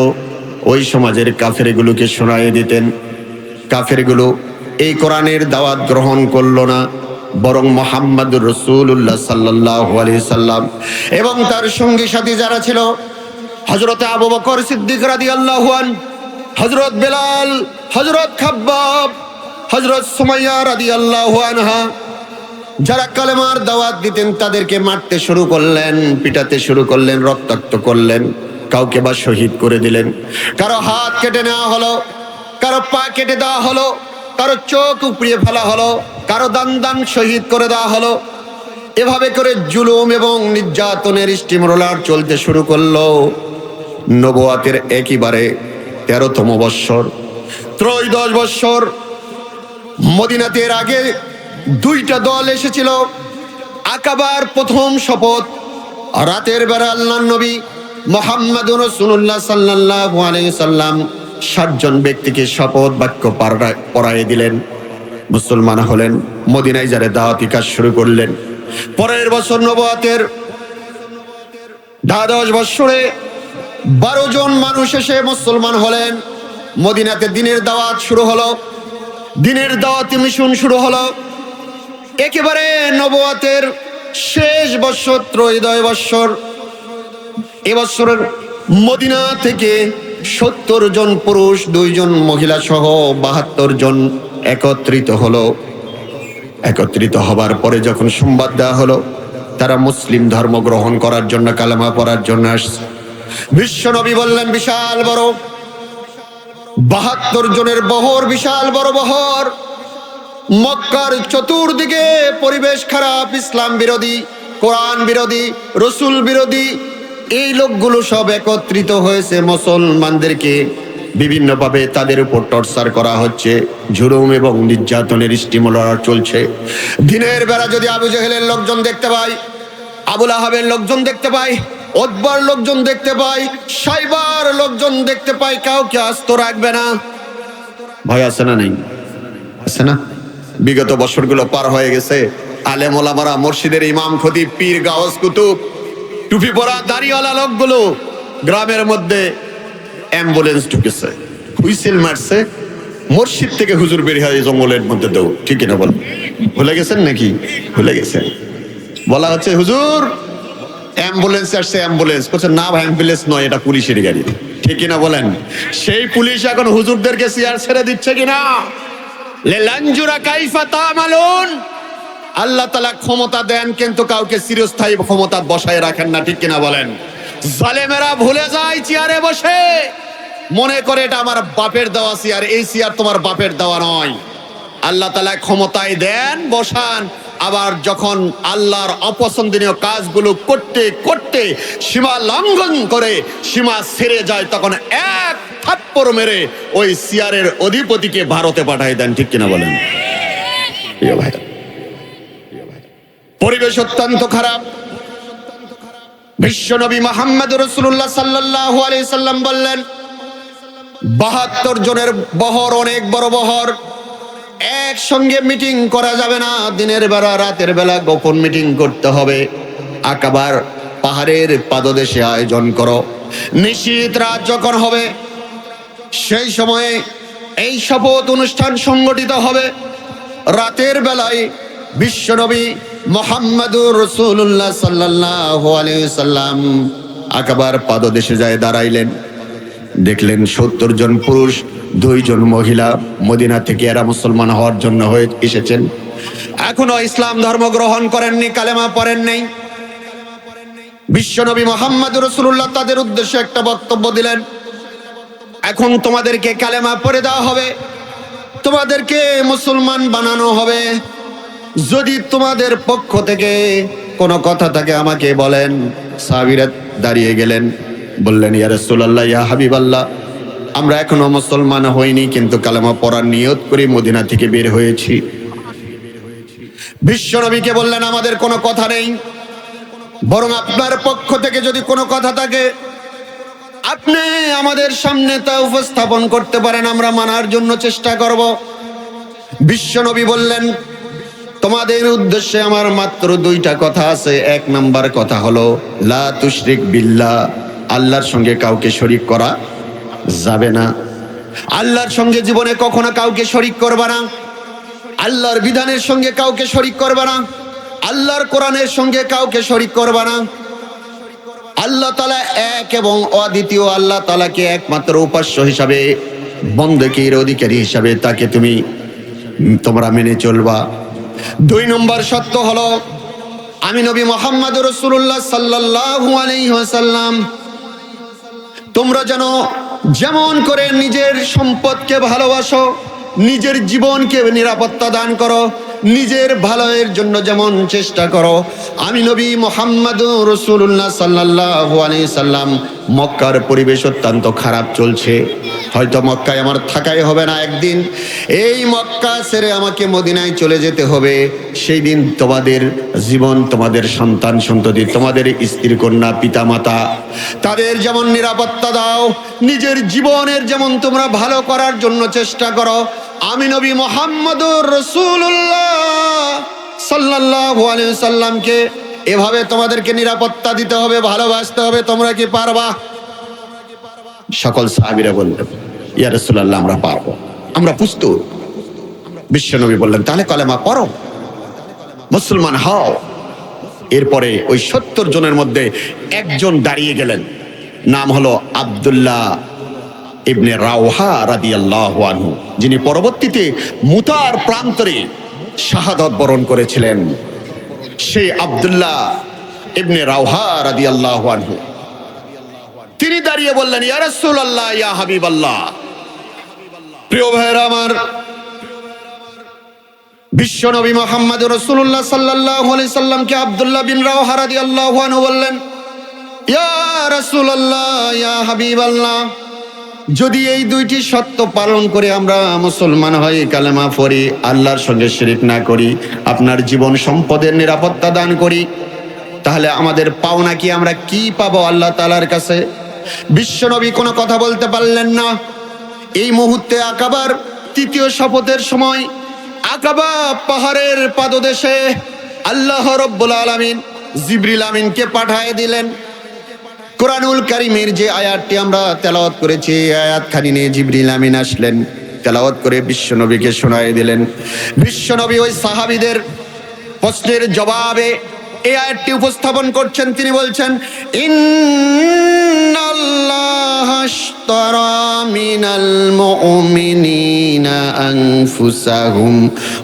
ওই সমাজের কাফেরগুলোকে শোনায়ে দিতেন। কাফেরগুলো এই কোরআনের দাওয়াত গ্রহণ করলো না, বরং মুহাম্মদুর রাসূলুল্লাহ সাল্লাল্লাহু আলাইহি সাল্লাম এবং তার সঙ্গী সাথী যারা ছিল, হযরতে আবু বকর সিদ্দিক রাদিয়াল্লাহু আনহু, হযরত বেলাল, হযরত খাব্বাব, হযরত সুমাইয়া রাদিয়াল্লাহু আনহা যারা কালেমার দাওয়াত দিতেন তাদেরকে মারতে শুরু করলেন, পিটাতে শুরু করলেন, রক্তাক্ত করলেন, কাউকে বা শহীদ করে দিলেন। কারো হাত কেটে নেওয়া হলো, কারো পা কেটে দেওয়া হলো, কারো চোখ উপড়িয়ে ফেলা হলো, কারো দান শহীদ করে দেওয়া হলো। এভাবে করে জুলুম এবং নির্যাতনের স্টিমরোলার চলতে শুরু করলো। নবুয়াতের একেবারে 13তম বৎসর, ত্রয়োদশ বৎসর, মদিনাতে এর আগে দুইটা দল এসেছিল। আকাবার প্রথম শপথ, রাতের বেলা আল্লাহর নবী মুহাম্মদুর রাসূলুল্লাহ সাল্লাল্লাহু আলাইহি সাল্লাম 60 জন ব্যক্তিকে শপথ বাক্য পড়ায়ে দিলেন, মুসলমান হলেন, মদিনায় যারা দাওয়াতি কাজ শুরু করলেন। পরের বছর নবুয়াতের 10 বৎসরে 12 জন মানুষ এসে মুসলমান হলেন। মদিনাতে দিনের দাওয়াত শুরু হলো, দিনের দাওয়াতি মিশন শুরু হলো। একেবারে নবুয়াতের শেষ বৎসর, ত্রয়োদশ বৎসর, এবছরের মদিনা থেকে 70 জন পুরুষ, 2 জন মহিলা সহ 72 জন একত্রিত হলো। একত্রিত হবার পরে যখন সংবাদ দেওয়া হলো তারা মুসলিম ধর্ম গ্রহণ করার জন্য, কালেমা পড়ার জন্য আসছে, বিশ্বনবী বললেন বিশাল বড় 72 জনের বহর, বিশাল বড় বহর। মক্কার চতুর্দিকে পরিবেশ খারাপ, ইসলাম বিরোধী, কোরআন বিরোধী, রসুল বিরোধী। এই লোকগুলো সব একত্রিত হয়েছে, মুসলমানদেরকে বিভিন্নভাবে তাদের উপর টর্চার করা হচ্ছে, জুলুম এবং নির্যাতনের স্টিমুলার চলছে। দিনের বেলা যদি আবু জেহেলের লোকজন দেখতে পাই, আবুল আহাবের লোকজন দেখতে পাই, উতবার লোকজন দেখতে পাই, সাইবার লোকজন দেখতে পাই, কাউকে আস্ত রাখবে না। ভয় আছে না? নেই? আছে না? বিগত বছরগুলো পার হয়ে গেছে, আলেম ওলামারা, মসজিদের ইমাম, খতিব, পীর, গাওস, কুতুব, টুপি পরা দাড়িওয়ালা লোকগুলো গ্রামের মধ্যে অ্যাম্বুলেন্স ঢুকেছে, হুইসেল মারছে, মসজিদ থেকে হুজুর বের হয়ে জঙ্গলের মধ্যে দৌড়। ঠিক না বল? ভুলে গেছেন নাকি? ভুলে গেছেন? বলা হচ্ছে হুজুর অ্যাম্বুলেন্স আসছে, অ্যাম্বুলেন্স করছে না ভাই, অ্যাম্বুলেন্স নয়, এটা পুলিশের গাড়ি। ঠিক কিনা বলেন? সেই পুলিশ এখন হুজুরদেরকে চেয়ার ছেড়ে দিচ্ছে কিনা? লেলাঞ্জুরা কাইফা তামালুন। আল্লাহ তাআলা ক্ষমতা দেন কিন্তু কাউকে চিরস্থায়ী ক্ষমতা বসায় রাখেন না। ঠিক কিনা বলেন? জালেমেরা ভুলে যায় চেয়ারে বসে, মনে করে এটা আমার বাপের দেওয়া চেয়ার, এই চেয়ার তোমার বাপের দেওয়া নয়। আল্লাহ তাআলা ক্ষমতায় দেন, বসান, আবার যখন আল্লাহর অপছন্দনীয় কাজগুলো করতে করতে সীমা লঙ্ঘন করে সীমা ছেড়ে যায়, তখন এক থাপ্পড় মেরে ওই চেয়ারের অধিপতিকে ভারতে পাঠিয়ে দেন। ঠিক কিনা বলেন? প্রিয় ভাই, পরিবেশ অত্যন্ত খারাপ। বিশ্বনবী মুহাম্মদ রাসূলুল্লাহ সাল্লাল্লাহু আলাইহি সাল্লাম বললেন 72 জনের বহর, অনেক বড় বহর, একসঙ্গে মিটিং করা যাবে না। দিনের বেলা, রাতের বেলা গোপন মিটিং করতে হবে। আকাবার পাহাড়ের পাদদেশে আয়োজন করো। নিশীথ রাত যখন হবে সেই সময়ে এই শপথ অনুষ্ঠান সংগঠিত হবে। রাতের বেলায় বিশ্বনবী মুহাম্মদুর রাসূলুল্লাহ সাল্লাল্লাহু আলাইহি সাল্লাম আকাবার পাদদেশে যায় দাঁড়াইলেন। দেখলেন 70 জন পুরুষ, 2 জন মহিলা মদিনা থেকে এরা মুসলমান হওয়ার জন্য হয়ে এসেছেন। এখনো ইসলাম ধর্ম গ্রহণ করেননি, কালেমা পড়েন নাই। বিশ্বনবী মুহাম্মদুর রাসূলুল্লাহ তাদের উদ্দেশ্যে একটা বক্তব্য দিলেন, এখন তোমাদেরকে কালেমা পড়ে দেওয়া হবে, তোমাদেরকে মুসলমান বানানো হবে। যদি তোমাদের পক্ষ থেকে কোনো কথা থাকে আমাকে বলেন। সাহাবীরা দাঁড়িয়ে গেলেন, বললেন ইয়া রাসূলুল্লাহ, ইয়া হাবিবাল্লাহ, আমরা এখনো মুসলমান হইনি, কিন্তু কালেমা পড়ার নিয়ত করে মদিনা থেকে বের হয়েছি। বিশ্বনবীকে বললেন আমাদের কোনো কথা নেই, বরং আপনার পক্ষ থেকে যদি কোনো কথা থাকে আপনি আমাদের সামনে তা উপস্থাপন করতে পারেন, আমরা মানার জন্য চেষ্টা করব। বিশ্বনবী বললেন তোমাদের উদ্দেশ্যে আমার মাত্র 2টা কথা আছে। 1 নাম্বার কথা হলো লা তুশরিক বিল্লাহ, আল্লাহর সঙ্গে কাউকে শরীক করা যাবে না। আল্লাহর সঙ্গে জীবনে কখনো কাউকে শরীক করবে না। আল্লাহর বিধানের সঙ্গে কাউকে শরীক করবে না। আল্লাহর কোরআনের সঙ্গে কাউকে শরীক করবে না। আল্লাহ তাআলা এক এবং অদ্বিতীয়, আল্লাহ তাআলাকে একমাত্র উপাস্য হিসাবে বন্দেগীর অধিকারী হিসাবে তাকে তোমরা মেনে চলবা। 2 নম্বর সত্য হলো আমি নবী মুহাম্মদ রাসূলুল্লাহ সাল্লাল্লাহু আলাইহি ওয়াসাল্লাম তোমরা যেন যেমন করে নিজের সম্পদকে ভালোবাসো, নিজের জীবনকে নিরাপত্তা দান করো, নিজের ভালোর জন্য যেমন চেষ্টা করো, আমি নবী মুহাম্মদ রাসূলুল্লাহ সাল্লাল্লাহু আলাইহি সাল্লাম মক্কার পরিবেশ অত্যন্ত খারাপ চলছে, হয়তো মক্কায় আমার থাকাই হবে না, একদিন এই মক্কা ছেড়ে আমাকে মদিনায় চলে যেতে হবে। সেই দিন তোমাদের জীবন, তোমাদের সন্তান সন্ততি, তোমাদের স্ত্রী কন্যা পিতা মাতা, তাদের যেমন নিরাপত্তা দাও, নিজের জীবনের যেমন তোমরা ভালো করার জন্য চেষ্টা করো। আমি নবী মুহাম্মদুর রাসূলুল্লাহ সাল্লাল্লাহু আলাইহি সাল্লামকে এভাবে তোমাদেরকে নিরাপত্তা দিতে হবে, ভালোবাসতে হবে। তোমরা কি পারবা? সকল সাহাবীরা বললেন, ইয়া রাসূলুল্লাহ, আমরা পারবো, আমরা প্রস্তুত। বিশ্বনবী বললেন, তাহলে কলেমা পড়ো, মুসলমান হও। এরপরে ওই 70 জনের মধ্যে একজন দাঁড়িয়ে গেলেন, নাম হলো আব্দুল্লাহ ইবনে রাওহা রাদিয়াল্লাহু আনহু, যিনি পরবর্তীতে মুতার প্রান্তরে শাহাদাত বরণ করেছিলেন। সেই আব্দুল্লাহ ইবনে রাওহা রাদিয়াল্লাহু আনহু তিনি দাঁড়িয়ে বললেন, ইয়া রাসূলুল্লাহ, ইয়া হাবিবাল্লাহ, প্রিয় ভাইরা আমার, বিশ্বনবী মুহাম্মদ রাসূলুল্লাহ সাল্লাল্লাহু আলাইহি সাল্লামকে আব্দুল্লাহ বিন রাওহা রাদিয়াল্লাহু আনহু বললেন, ইয়া রাসূলুল্লাহ, ইয়া হাবিবাল্লাহ, যদি এই 2টি সত্য পালন করে আমরা মুসলমান হই, কালেমা পড়ি, আল্লাহর সঙ্গে শিরক না করি, আপনার জীবন সম্পদের নিরাপত্তা দান করি, তাহলে আমাদের পাওনা কি, আমরা কি পাবো আল্লাহ তাআলার কাছে? বিশ্বনবী কোনো কথা বলতে পারলেন না। এই মুহূর্তে আকাবার 3য় শপথের সময় আকাবা পাহাড়ের পাদদেশে আল্লাহ রাব্বুল আলামিন জিবরিল আমিনকে পাঠিয়ে দিলেন। কোরআনুল কারীমের যে আয়াতটি আমরা তেলাওয়াত করেছি, এই আয়াতখানি নিয়ে জিবরিল আমিন আসলেন, তেলাওয়াত করে বিশ্বনবীকে শোনায় দিলেন। বিশ্বনবী ওই সাহাবীদের প্রশ্নের জবাবে এই আয়াতটি উপস্থাপন করছেন। তিনি বলছেন, ইন্নাল্লাহা আশতারা মিনাল মুমিনিনা আনফুসাহুম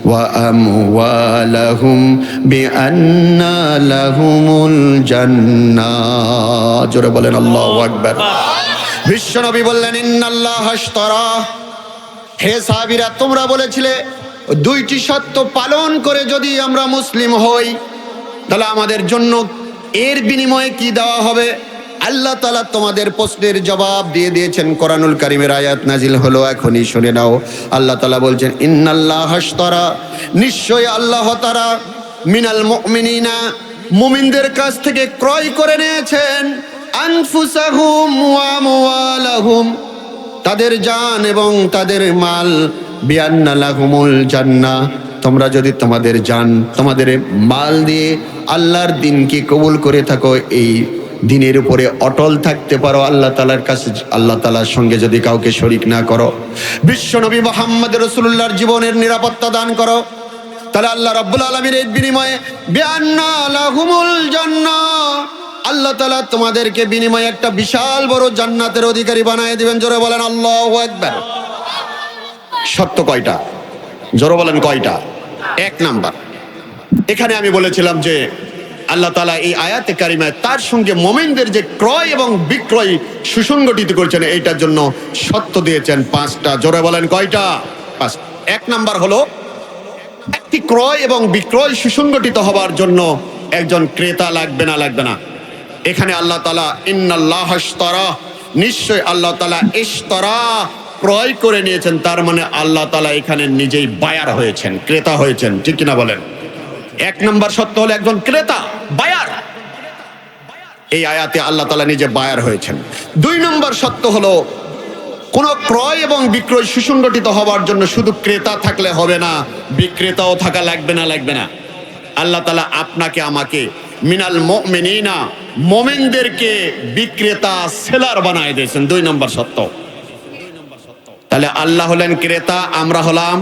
ওয়া আমওয়ালাহুম বিআন্না লাহুমুল জান্নাহ। জোরে বলেন আল্লাহু আকবার। বিশ্বনবী বললেন, ইন্নাল্লাহা আশতারা, হে সাহাবীরা, তোমরা বলেছিলে 2টি সত্য পালন করে যদি আমরা মুসলিম হই, তাহলে আমাদের জন্য এর বিনিময়ে কি দেওয়া হবে? আল্লাহ তাআলা তোমাদের প্রশ্নের জবাব দিয়ে দিয়েছেন। কোরআনুল কারীমের আয়াত নাজিল হলো, এখনই শুনে নাও। আল্লাহ তাআলা বলছেন, ইন্নাল্লাহা আশতারা, নিশ্চয় আল্লাহ তাআলা মিনাল মুমিনিনা, মুমিনদের কাছ থেকে ক্রয় করে নিয়েছেন, আনফুসাহুম ওয়া আমওয়ালাহুম, তাদের জান এবং তাদের মাল, বিআন্না লাহুমুল জান্নাহ, তোমরা যদি তোমাদের জান, তোমাদের মাল দিয়ে আল্লাহর দিনকে কবুল করে থাকো, এই দিনের উপরে অটল থাকতে পারো, আল্লাহ তাআলার কাছে, আল্লাহ তাআলার সঙ্গে যদি কাউকে শরীক না করো, বিশ্বনবী মুহাম্মদ রাসূলুল্লাহর জীবনের নিরাপত্তা দান করো, তাহলে আল্লাহ রাব্বুল আলামিন এর বিনিময়ে বিআন্না লাহুমুল জান্নাহ, আল্লাহ তাআলা তোমাদেরকে বিনিময়ে একটা বিশাল বড় জান্নাতের অধিকারী বানিয়ে দিবেন। জোরে বলেন আল্লাহু আকবার। সত্য কয়টা? জোরে বলেন কয়টা? 1 নাম্বার, এখানে আমি বলেছিলাম যে আল্লাহ তাআলা এই আয়াতে কারিমায় তার সঙ্গে মুমিনদের যে ক্রয় এবং বিক্রয় সুসংগঠিত করেছেন, এইটার জন্য সত্য দিয়েছেন 5টা। জোরে বলেন কয়টা? 5। 1 নাম্বার হলো, একটি ক্রয় এবং বিক্রয় সুসংগঠিত হবার জন্য একজন ক্রেতা লাগবে না, লাগবে না। এখানে আল্লাহ তাআলা ইন্নাল্লাহা আশতারা, নিশ্চয় আল্লাহ তাআলা ইশতারা, ক্রয় করে নিয়েছেন, তার মানে আল্লাহ তাআলা এখানে নিজেই বায়ার হয়েছেন, ক্রেতা হয়েছেন, ঠিক কিনা বলেন? 1 নম্বর সত্য হলো একজন ক্রেতা, বায়ার। এই আয়াতে আল্লাহ তাআলা নিজে বায়ার হয়েছেন। 2 নম্বর সত্য হলো, কোন ক্রয় এবং বিক্রয় সুসংগঠিত হওয়ার জন্য শুধু ক্রেতা থাকলে হবে না, বিক্রেতাও থাকা লাগবে না, লাগবে না। আল্লাহ তাআলা আপনাকে আমাকে মিনাল মুমিনিনা, মুমিনদেরকে বিক্রেতা, সেলার বানায় দিয়েছেন। 2 নম্বর সত্য। তাহলে আল্লাহ হলেন ক্রেতা, আমরা হলাম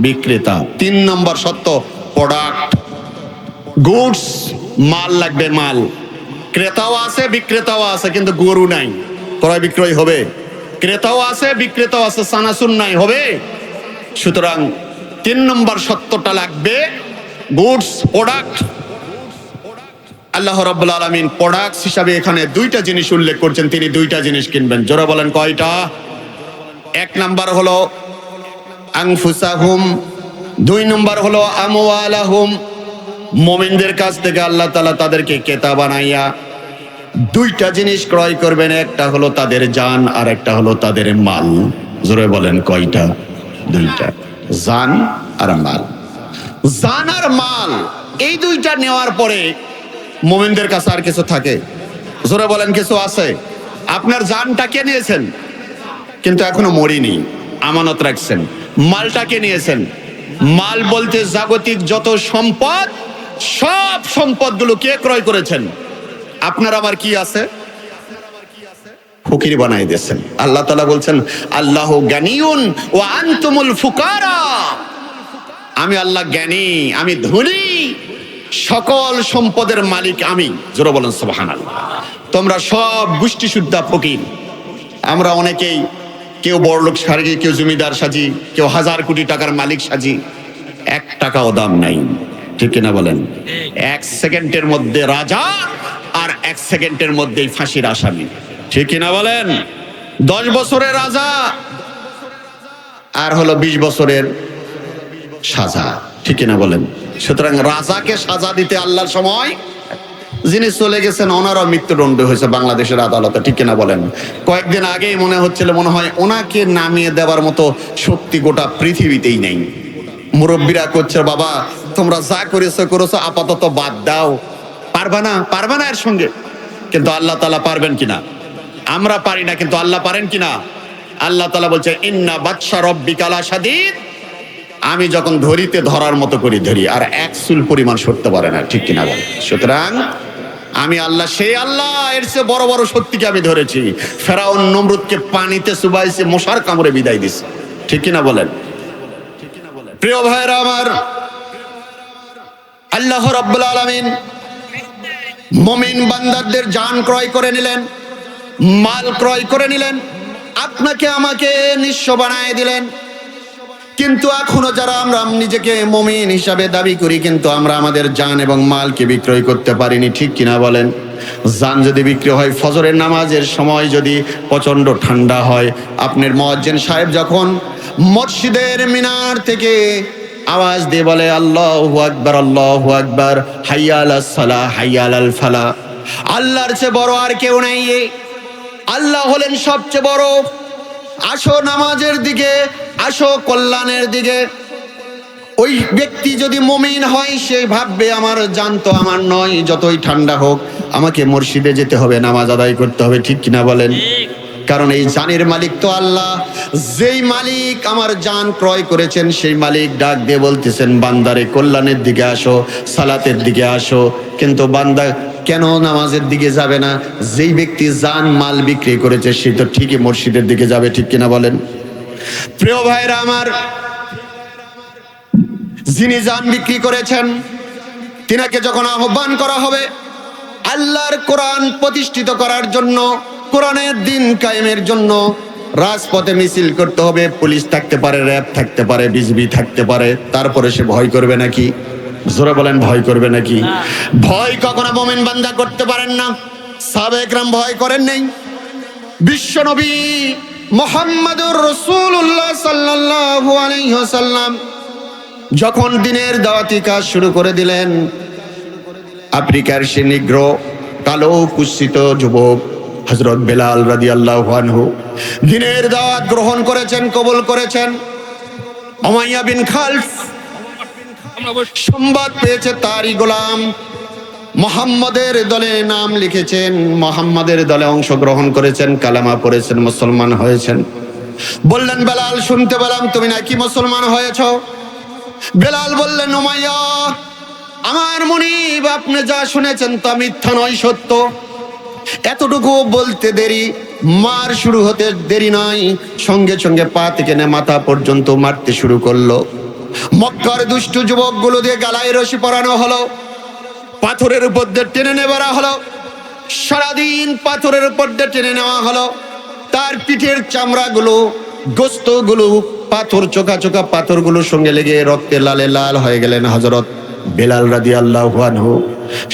বিক্রেতা। 3 নম্বর সত্য, প্রোডাক্ট, গুডস, মাল লাগবে, মাল। ক্রেতাও আছে, বিক্রেতাও আছে, কিন্তু গরু নাই, ক্রয় বিক্রয় হবে? ক্রেতাও আছে বিক্রেতাও আছে, সানাসুর নাই হবে। সুতরাং 3 নম্বর সত্যটা লাগবে, গুডস প্রোডাক্ট। আল্লাহ রাব্বুল আলামিন প্রোডাক্টস হিসাবে এখানে 2টা জিনিস উল্লেখ করছেন, তিনি 2টা জিনিস কিনবেন। জোরে বলেন কয়টা? 1 নাম্বার হলো আনফুসাহুম, 2 নাম্বার হলো আমওয়ালাহুম। মুমিনদের কাছ থেকে আল্লাহ তাআলা তাদেরকে ক্রেতা বানাইয়া 2টা জিনিস ক্রয় করবেন, একটা হলো তাদের জান আর একটা হলো তাদের মাল। জোরে বলেন কয়টা? 2টা, জান আর মাল। জান আর মাল এই 2টা নেওয়ার পরে মুমিনদের কাছে আর কিছু থাকে? জোরে বলেন কিছু আছে? আপনার জানটাকে নিয়েছেন কিন্তু এখনো মরিনি, আমানত রাখছেন। মালটাকে নিয়েছেন, মাল বলতে জাগতিক যত সম্পদ, সব সম্পদগুলো কে ক্রয় করেছেন? আপনার আমার কি আছে? ফকির বানাই দিয়েছেন। আল্লাহ তাআলা বলছেন আল্লাহু গানিয়ুন ওয়া আনতুমুল ফুকারা। আমি আল্লাহ জ্ঞানী, আমি ধনী, সকল সম্পদের মালিক আমি। জোরে বলেন সুবহানাল্লাহ। তোমরা সব গোষ্ঠী শুদ্ধা ফকির। আমরা অনেকেই কেউ বড়লোক সাজি, কেউ জমিদার সাজি, কেউ 1000 কোটি টাকার মালিক সাজি, 1 টাকাও দাম নাই। ঠিক কিনা বলেন? 1 সেকেন্ডের মধ্যে রাজা আর 1 সেকেন্ডের মধ্যেই ফাঁসির আসামি। ঠিক কিনা বলেন? 10 বছরের রাজা আর হলো 20 বছরের সাজা। ঠিক কিনা বলেন? সুতরাং রাজাকে সাজা দিতে আল্লাহর সময় যিনি চলে গেছেন ওনারও মৃত্যুদণ্ড হয়েছে বাংলাদেশের আদালতে। ঠিক কিনা বলেন? কয়েকদিন আগেই মনে হচ্ছিল মনে হয় ওনাকে নামিয়ে দেওয়ার মতো শক্তি গোটা পৃথিবীতেই নেই। মুরব্বীরা করছে বাবা তোমরা যা করেছো করেছো, আপাতত বাদ দাও। পারবা না এর সঙ্গে। কিন্তু আল্লাহ তাআলা পারবেন কিনা? আমরা পারি না, কিন্তু আল্লাহ পারেন কিনা? আল্লাহ তাআলা বলছে ইন্না বাতশা রাব্বিকা লাশাদীদ। আমি যখন ধরিতে ধরার মতো করে ধরি, আর 1 চুল পরিমাণ সরতে পারে না। ঠিক কিনা বলেন? সুতরাং আমি আল্লাহ, সেই আল্লাহ, এর চেয়ে বড় বড় সত্যিকে আমি ধরেছি। ফেরাউন নমরুদকে পানিতে চুবাইছে, মশার কামড়ে বিদায় দিছে। ঠিক কিনা বলেন? প্রিয় ভাইরা আমার, আল্লাহ রাব্বুল আলামিন মুমিন বান্দাদের জান ক্রয় করে নিলেন, মাল ক্রয় করে নিলেন, আপনাকে আমাকে নিঃস্ব বানায় দিলেন। কিন্তু এখনো যারা আমরা নিজেকে মুমিন হিসাবে দাবি করি, কিন্তু আমরা আমাদের জান এবং মালকে বিক্রয় করতে পারিনি। ঠিক কিনা বলেন? জান যদি বিক্রি হয়, ফজরের নামাজের সময় যদি প্রচন্ড ঠান্ডা হয়, আপনার মুয়াজ্জিন সাহেব যখন মসজিদের মিনার থেকে আওয়াজ দিয়ে বলে আল্লাহু আকবার, আল্লাহু আকবার, হাইয়া আলাস সালাহ, হাইয়া আলাল ফালাহ, আল্লাহর চেয়ে বড় আর কেউ নাই। আল্লাহ হলেন সবচেয়ে বড়। আসো নামাজের দিকে, আসো কল্যাণের দিকে। ওই ব্যক্তি যদি মুমিন হয়, সে ভাববে আমার জান তো আমার নয়, যতই ঠান্ডা হোক আমাকে মসজিদে যেতে হবে, নামাজ আদায় করতে হবে। ঠিক কিনা বলেন? কারণ এই জানের মালিক তো আল্লাহ। যেই মালিক আমার জান ক্রয় করেছেন, সেই মালিক ডাক দিয়ে বলতেছেন বান্দারে কল্যাণের দিকে আসো, সালাতের দিকে আসো। কিন্তু বান্দা কেন নামাজের দিকে যাবে না? যেই ব্যক্তি জান মাল বিক্রি করেছে, সে তো ঠিকই মসজিদের দিকে যাবে। ঠিক কিনা বলেন? প্রিয় ভাইরা আমার, যিনি জান বিক্রি করেছেন, তিনাকে যখন আহ্বান করা হবে আল্লাহর কোরআন প্রতিষ্ঠিত করার জন্য, কোরআনের দিন কায়েমের জন্য, রাজপথে মিছিল করতে হবে। পুলিশ থাকতে পারে, র্যাব থাকতে পারে, বিজিবি থাকতে পারে, তারপরে সে ভয় করবে নাকি? জোরে বলেন, ভয় করবে নাকি? ভয় কখনো মুমিন বান্দা করতে পারেন না। সাহাবায়ে কেরাম ভয় করেন নাই। বিশ্বনবী মুহাম্মদুর রাসূলুল্লাহ সাল্লাল্লাহু আলাইহি ওয়াসাল্লাম যখন দিনের দাওয়াতি কাজ শুরু করে দিলেন, আফ্রিকার সে নিগ্র কালো কুৎসিত যুবক হযরত বেলাল রাদিয়াল্লাহু আনহু দিনের দাওয়াত গ্রহণ করেছেন, কবুল করেছেন। উমাইয়া বিন খালফ সংবাদ পেয়েছে তারই গোলাম মুহাম্মাদের দলে নাম লিখেছেন, মুহাম্মাদের দলে অংশগ্রহণ করেছেন, কালেমা পড়েছেন, মুসলমান হয়েছেন। বললেন বেলাল, শুনতে পেলাম তুমি নাকি মুসলমান হয়েছ। বেলাল বললেন উমাইয়া, আমার মুনিব, আপনি যা শুনেছেন তা মিথ্যা নয়, সত্য। এতটুকু বলতে দেরি, মার শুরু হতে দেরি নয়, সঙ্গে সঙ্গে পা থেকে মাথা পর্যন্ত মারতে শুরু করলো। মক্কার দুষ্ট যুবকগুলো দিয়ে গালায় রশি পরানো হলো, পাথরের উপর দিয়ে টেনে নেওয়া হলো, সারাদিন পাথরের উপর দিয়ে টেনে নেওয়া হলো। তার পিঠের চামড়াগুলো, গোস্তগুলো, পাথর, চোখা চোখা পাথরগুলোর সঙ্গে লেগে রক্তে লালে লাল হয়ে গেলেন হযরত বেলাল রাদিয়াল্লাহু আনহু।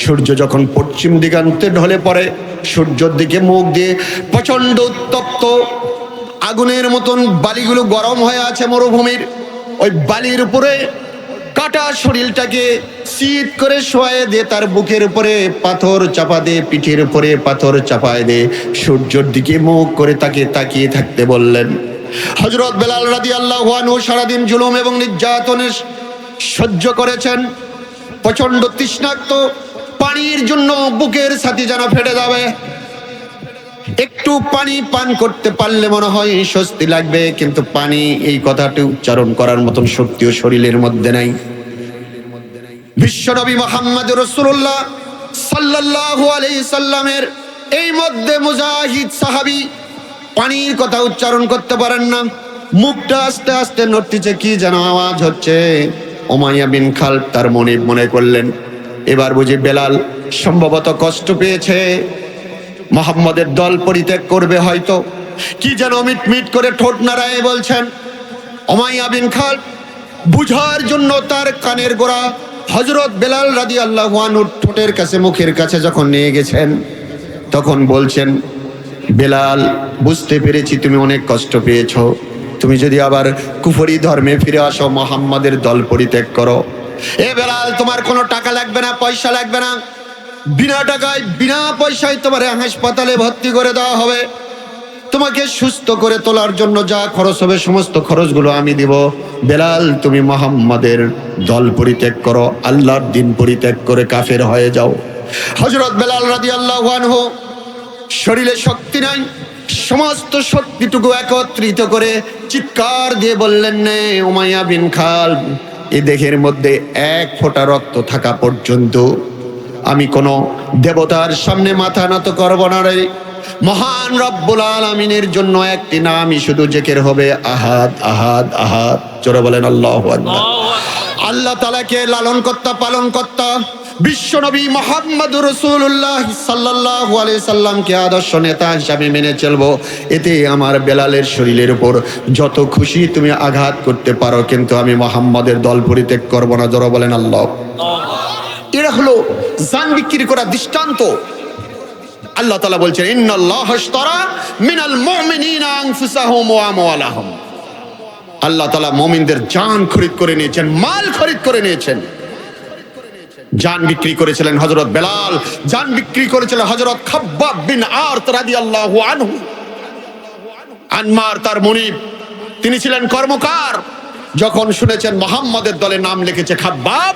সূর্য যখন পশ্চিম দিগান্তে ঢলে পড়ে, সূর্যের দিকে মুখ দিয়ে প্রচন্ড উত্তপ্ত আগুনের মতন বালিগুলো গরম হয়ে আছে মরুভূমির, ওই বালির উপরে কাটা শরীরটাকে শীত করে শোয়ায় দিয়ে তার বুকের উপরে পাথর চাপা দিয়ে, পিঠের উপরে পাথর চাপায় দিয়ে সূর্যের দিকে মুখ করে তাকে তাকিয়ে থাকতে বললেন। হযরত বেলাল রাদিয়াল্লাহু আনহু সারাদিন জুলুম এবং নির্যাতনের সহ্য করেছেন। প্রচন্ড তৃষ্ণার্ত, পানির জন্য বুকের ছাতি যেন ফেটে যাবে। একটু পানি পান করতে পারলে মনে হয় স্বস্তি লাগবে, কিন্তু পানি এই কথাটি উচ্চারণ করার মতন শক্তিও শরীরের মধ্যে নাই। বিশ্বনবী মুহাম্মদ রাসূলুল্লাহ সাল্লাল্লাহু আলাইহি সাল্লামের এই মধ্যে মুজাহিদ সাহাবী পানির কথা উচ্চারণ করতে পারেন না, মুখটা আস্তে আস্তে নড়তেছে, কি যেন আওয়াজ হচ্ছে। উমাইয়া বিন খালদ তার মনে করলেন এবার বুঝি বেলাল সম্ভবত কষ্ট পেয়েছে, মুহাম্মদের দল পরিত্যাগ করবে হয়তো। কি যেন মিটমিট করে ঠোঁট নাড়ায় বলছেন। উমাইয়া বিন খালদ বুঝার জন্য তার কানের গোড়া হযরত বেলাল রাদিয়াল্লাহু আনহুর ঠোঁটের কাছে, মুখের কাছে যখন নিয়ে গেছেন, তখন বলছেন, বেলাল বুঝতে পেরেছি তুমি অনেক কষ্ট পেয়েছো, তুমি যদি আবার কুফরি ধর্মে ফিরে আসো, মুহাম্মাদের দল পরিত্যাগ করো। এ বেলাল, তোমার কোনো টাকা লাগবে না, পয়সা লাগবে না, বিনা টাকায় বিনা পয়সায় তোমার হাসপাতালে ভর্তি করে দেওয়া হবে, তোমাকে সুস্থ করে তোলার জন্য যা খরচ হবে সমস্ত খরচগুলো আমি দিব। বেলাল, তুমি মুহাম্মাদের দল পরিত্যাগ করো, আল্লাহর দিন পরিত্যাগ করে কাফের হয়ে যাও। হযরত বেলাল রাদিয়াল্লাহু আনহু শরীরে শক্তি নাই, সমস্ত শক্তিটুকু একত্রিত করে চিৎকার দিয়ে বললেন, নে উমাইয়া বিন খালদ, এই দেহের মধ্যে এক ফোঁটা রক্ত থাকা পর্যন্ত আমি কোনো দেবতার সামনে মাথা নত করব না রে। মহান রব্বুল আলামিনের জন্য একটি নামই শুধু জিকির হবে, আহাদ আহাদ আহাদ। জোরে বলেন আল্লাহু আকবার। আল্লাহ তাআলাকে লালন কর্তা, পালন কর্তা বিশ্বনবী মুহাম্মদুর রাসূলুল্লাহ সাল্লাল্লাহু আলাইহি সাল্লামকে আদর্শ নেতা হিসাবে মেনে চলবো। এতে আমার বেলালের শরীরের উপর যত খুশি তুমি আঘাত করতে পারো, কিন্তু আমি মুহাম্মদের দল পরিত্যাগ করব না। জোরে বলেন আল্লাহ। এরা হলো জান বিক্রি করা দৃষ্টান্ত। আল্লাহ তাআলা বলছেন, ইন্নাল্লাহ আশতারা মিনাল মুমিনিনা আনফুসাহুম ওয়া আমওয়ালাহুম। আল্লাহ তাআলা মুমিনদের জান খরিদ করে নিয়েছেন, মাল খরিদ করে নিয়েছেন। জান বিক্রি করেছিলেন হযরত বেলাল, জান বিক্রি করেছিলেন হযরত খাব্বাব বিন আরত রাদিয়াল্লাহু আনহু। আনমার তার মুনিব, তিনি ছিলেন কর্মকার। যখন শুনেছেন মুহাম্মাদের দলে নাম লিখেছে খাব্বাব,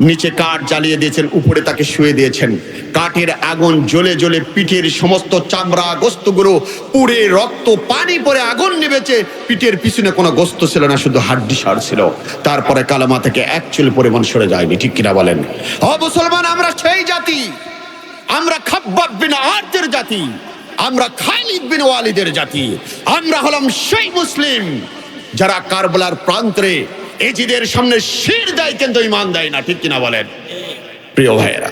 নিচে কাঠ জ্বালিয়ে দিয়েছেন, উপরে তাকে শুয়ে দিয়েছেন। কাঠের আগুন জ্বলে জ্বলে পিঠের সমস্ত চামড়া গোস্তগুলো পুড়ে রক্ত পানি পরে আগুন নিবেছে। পিঠের পিছনে কোনো গোস্ত ছিল না, শুধু হাড্ডি সার ছিল। তারপরে কালেমা থেকে এক চুল পরিমাণ সরে যায়নি। ঠিক কিনা বলেন? ও মুসলমান, আমরা সেই জাতি, আমরা খাব্বাব বিন আরতের জাতি, আমরা খালিদ বিন ওয়ালিদের জাতি। আমরা হলাম সেই মুসলিম যারা কারবালার প্রান্তরে এজিদের সামনে শির দেয় কিন্তু ঈমান দেয় না। ঠিক কিনা বলেন? প্রিয় ভাইয়েরা,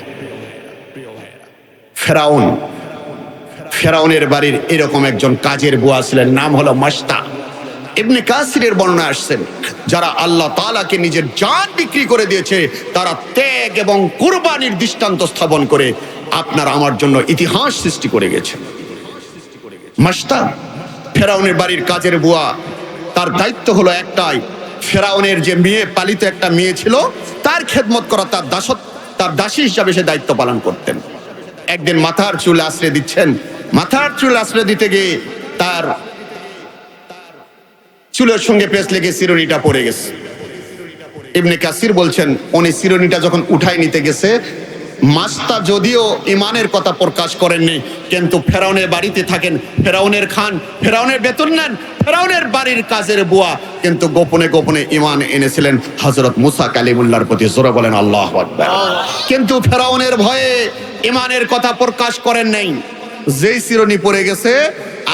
ফেরাউনের বাড়ির এরকম একজন কাজের বুয়া ছিলেন, নাম হলো মাশতা। ইবনে কাসিরের বর্ণনা আসছেন, যারা আল্লাহ তাআলাকে নিজের জান বিক্রি করে দিয়েছে, তারা ত্যাগ এবং কুরবানির দৃষ্টান্ত স্থাপন করে আপনার আমার জন্য ইতিহাস সৃষ্টি করে গেছে। মাশতা ফেরাউনের বাড়ির কাজের বুয়া। তার দায়িত্ব হলো একটাই, ফেরাউনের যে মেয়ে, পালিত একটা মেয়ে ছিল, তার খেদমত করা, তার দাসী হিসাবে সে দায়িত্ব পালন করতেন। একদিন মাথার চুল আশ্রয় দিচ্ছেন, মাথার চুল আশ্রয় দিতে গিয়ে তার চুলের সঙ্গে পেঁচ লেগে চিরুনিটা পড়ে গেছে। ইবনে কাসির বলছেন, উনি চিরুনিটা যখন উঠাই নিতে গেছে, মাস্তা যদিও ইমানের কথা প্রকাশ করেননি, কিন্তু ফেরাউনের বাড়িতে থাকেন, ফেরাউনের খান, ফেরাউনের বেতন নেন, ফেরাউনের বাড়ির কাজের বুয়া, কিন্তু গোপনে গোপনে ইমান এনেছিলেন হযরত মুসা কালিমুল্লাহর প্রতি। জোরে বলেন আল্লাহু আকবার। কিন্তু ফেরাউনের ভয়ে ইমানের কথা প্রকাশ করেন নাই। যেই চিরুনি পড়ে গেছে,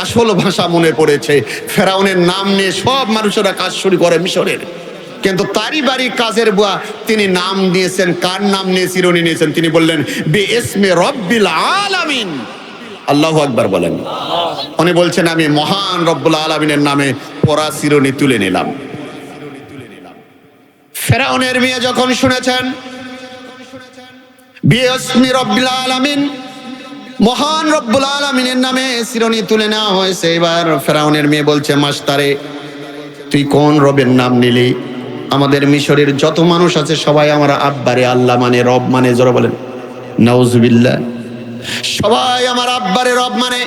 আসল ভাষা মনে পড়েছে। ফেরাউনের নাম নিয়ে সব মানুষেরা কাজ শুরু করে মিশরের, কিন্তু তারই বাড়ি কাজের বুয়া, তিনি নাম দিয়েছেন, কার নাম নিয়ে চিরুনি নিয়েছেন? তিনি বললেন, বিইসমে রব্বিল আলামিন, আল্লাহু আকবার বলেন। উনি বলছেন আমি মহান রব্বুল আলামিনের নামে পরা শিরোনি তুলে নিলাম। ফেরাউনের মেয়ে যখন শুনেছেন বিসমি রব্বিল আলামিন, মহান রব্বুল আলামিনের নামে শিরোনি তুলে নেওয়া হয়েছে, এবার ফেরাউনের মেয়ে বলছে মাস্টারে তুই কোন রবের নাম নিলি? আমাদের মিশরের যত মানুষ আছে সবাই আমার আব্বারে আল্লাহ মানে, রব মানে, জোরে বলেন নাউজুবিল্লাহ, সবাই আমার আব্বারে রব মানে,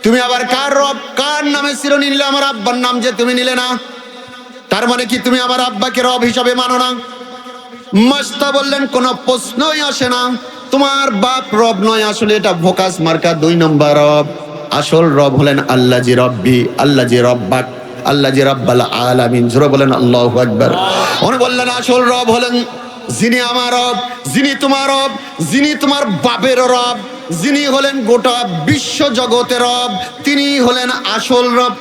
তুমি আবার কার রব, কার নামে শিরোনি নিলে? আমার আব্বার নাম যে তুমি নিলে না, তার মানে কি তুমি আমার আব্বাকে রব হিসাবে মানো না? মাস্তা বললেন কোনো প্রশ্নই আসে না, তোমার বাপ রব নয়, আসলে এটা ভোকাস মার্কা 2 নম্বর রব। আসল রব হলেন আল্লাহ জি রব্বি, আল্লাহ জি রব্বাক, আল্লাহ জি রব্বাল আলামিন, জোরে বলেন আল্লাহু আকবার। উনি বললেন আসল রব হলেন যিনি আমার রব, যিনি তোমার রব, যিনি তোমার বাপের রব, যিনি হলেন গোটা বিশ্ব জগতের রব, তিনি হলেন আসল রব,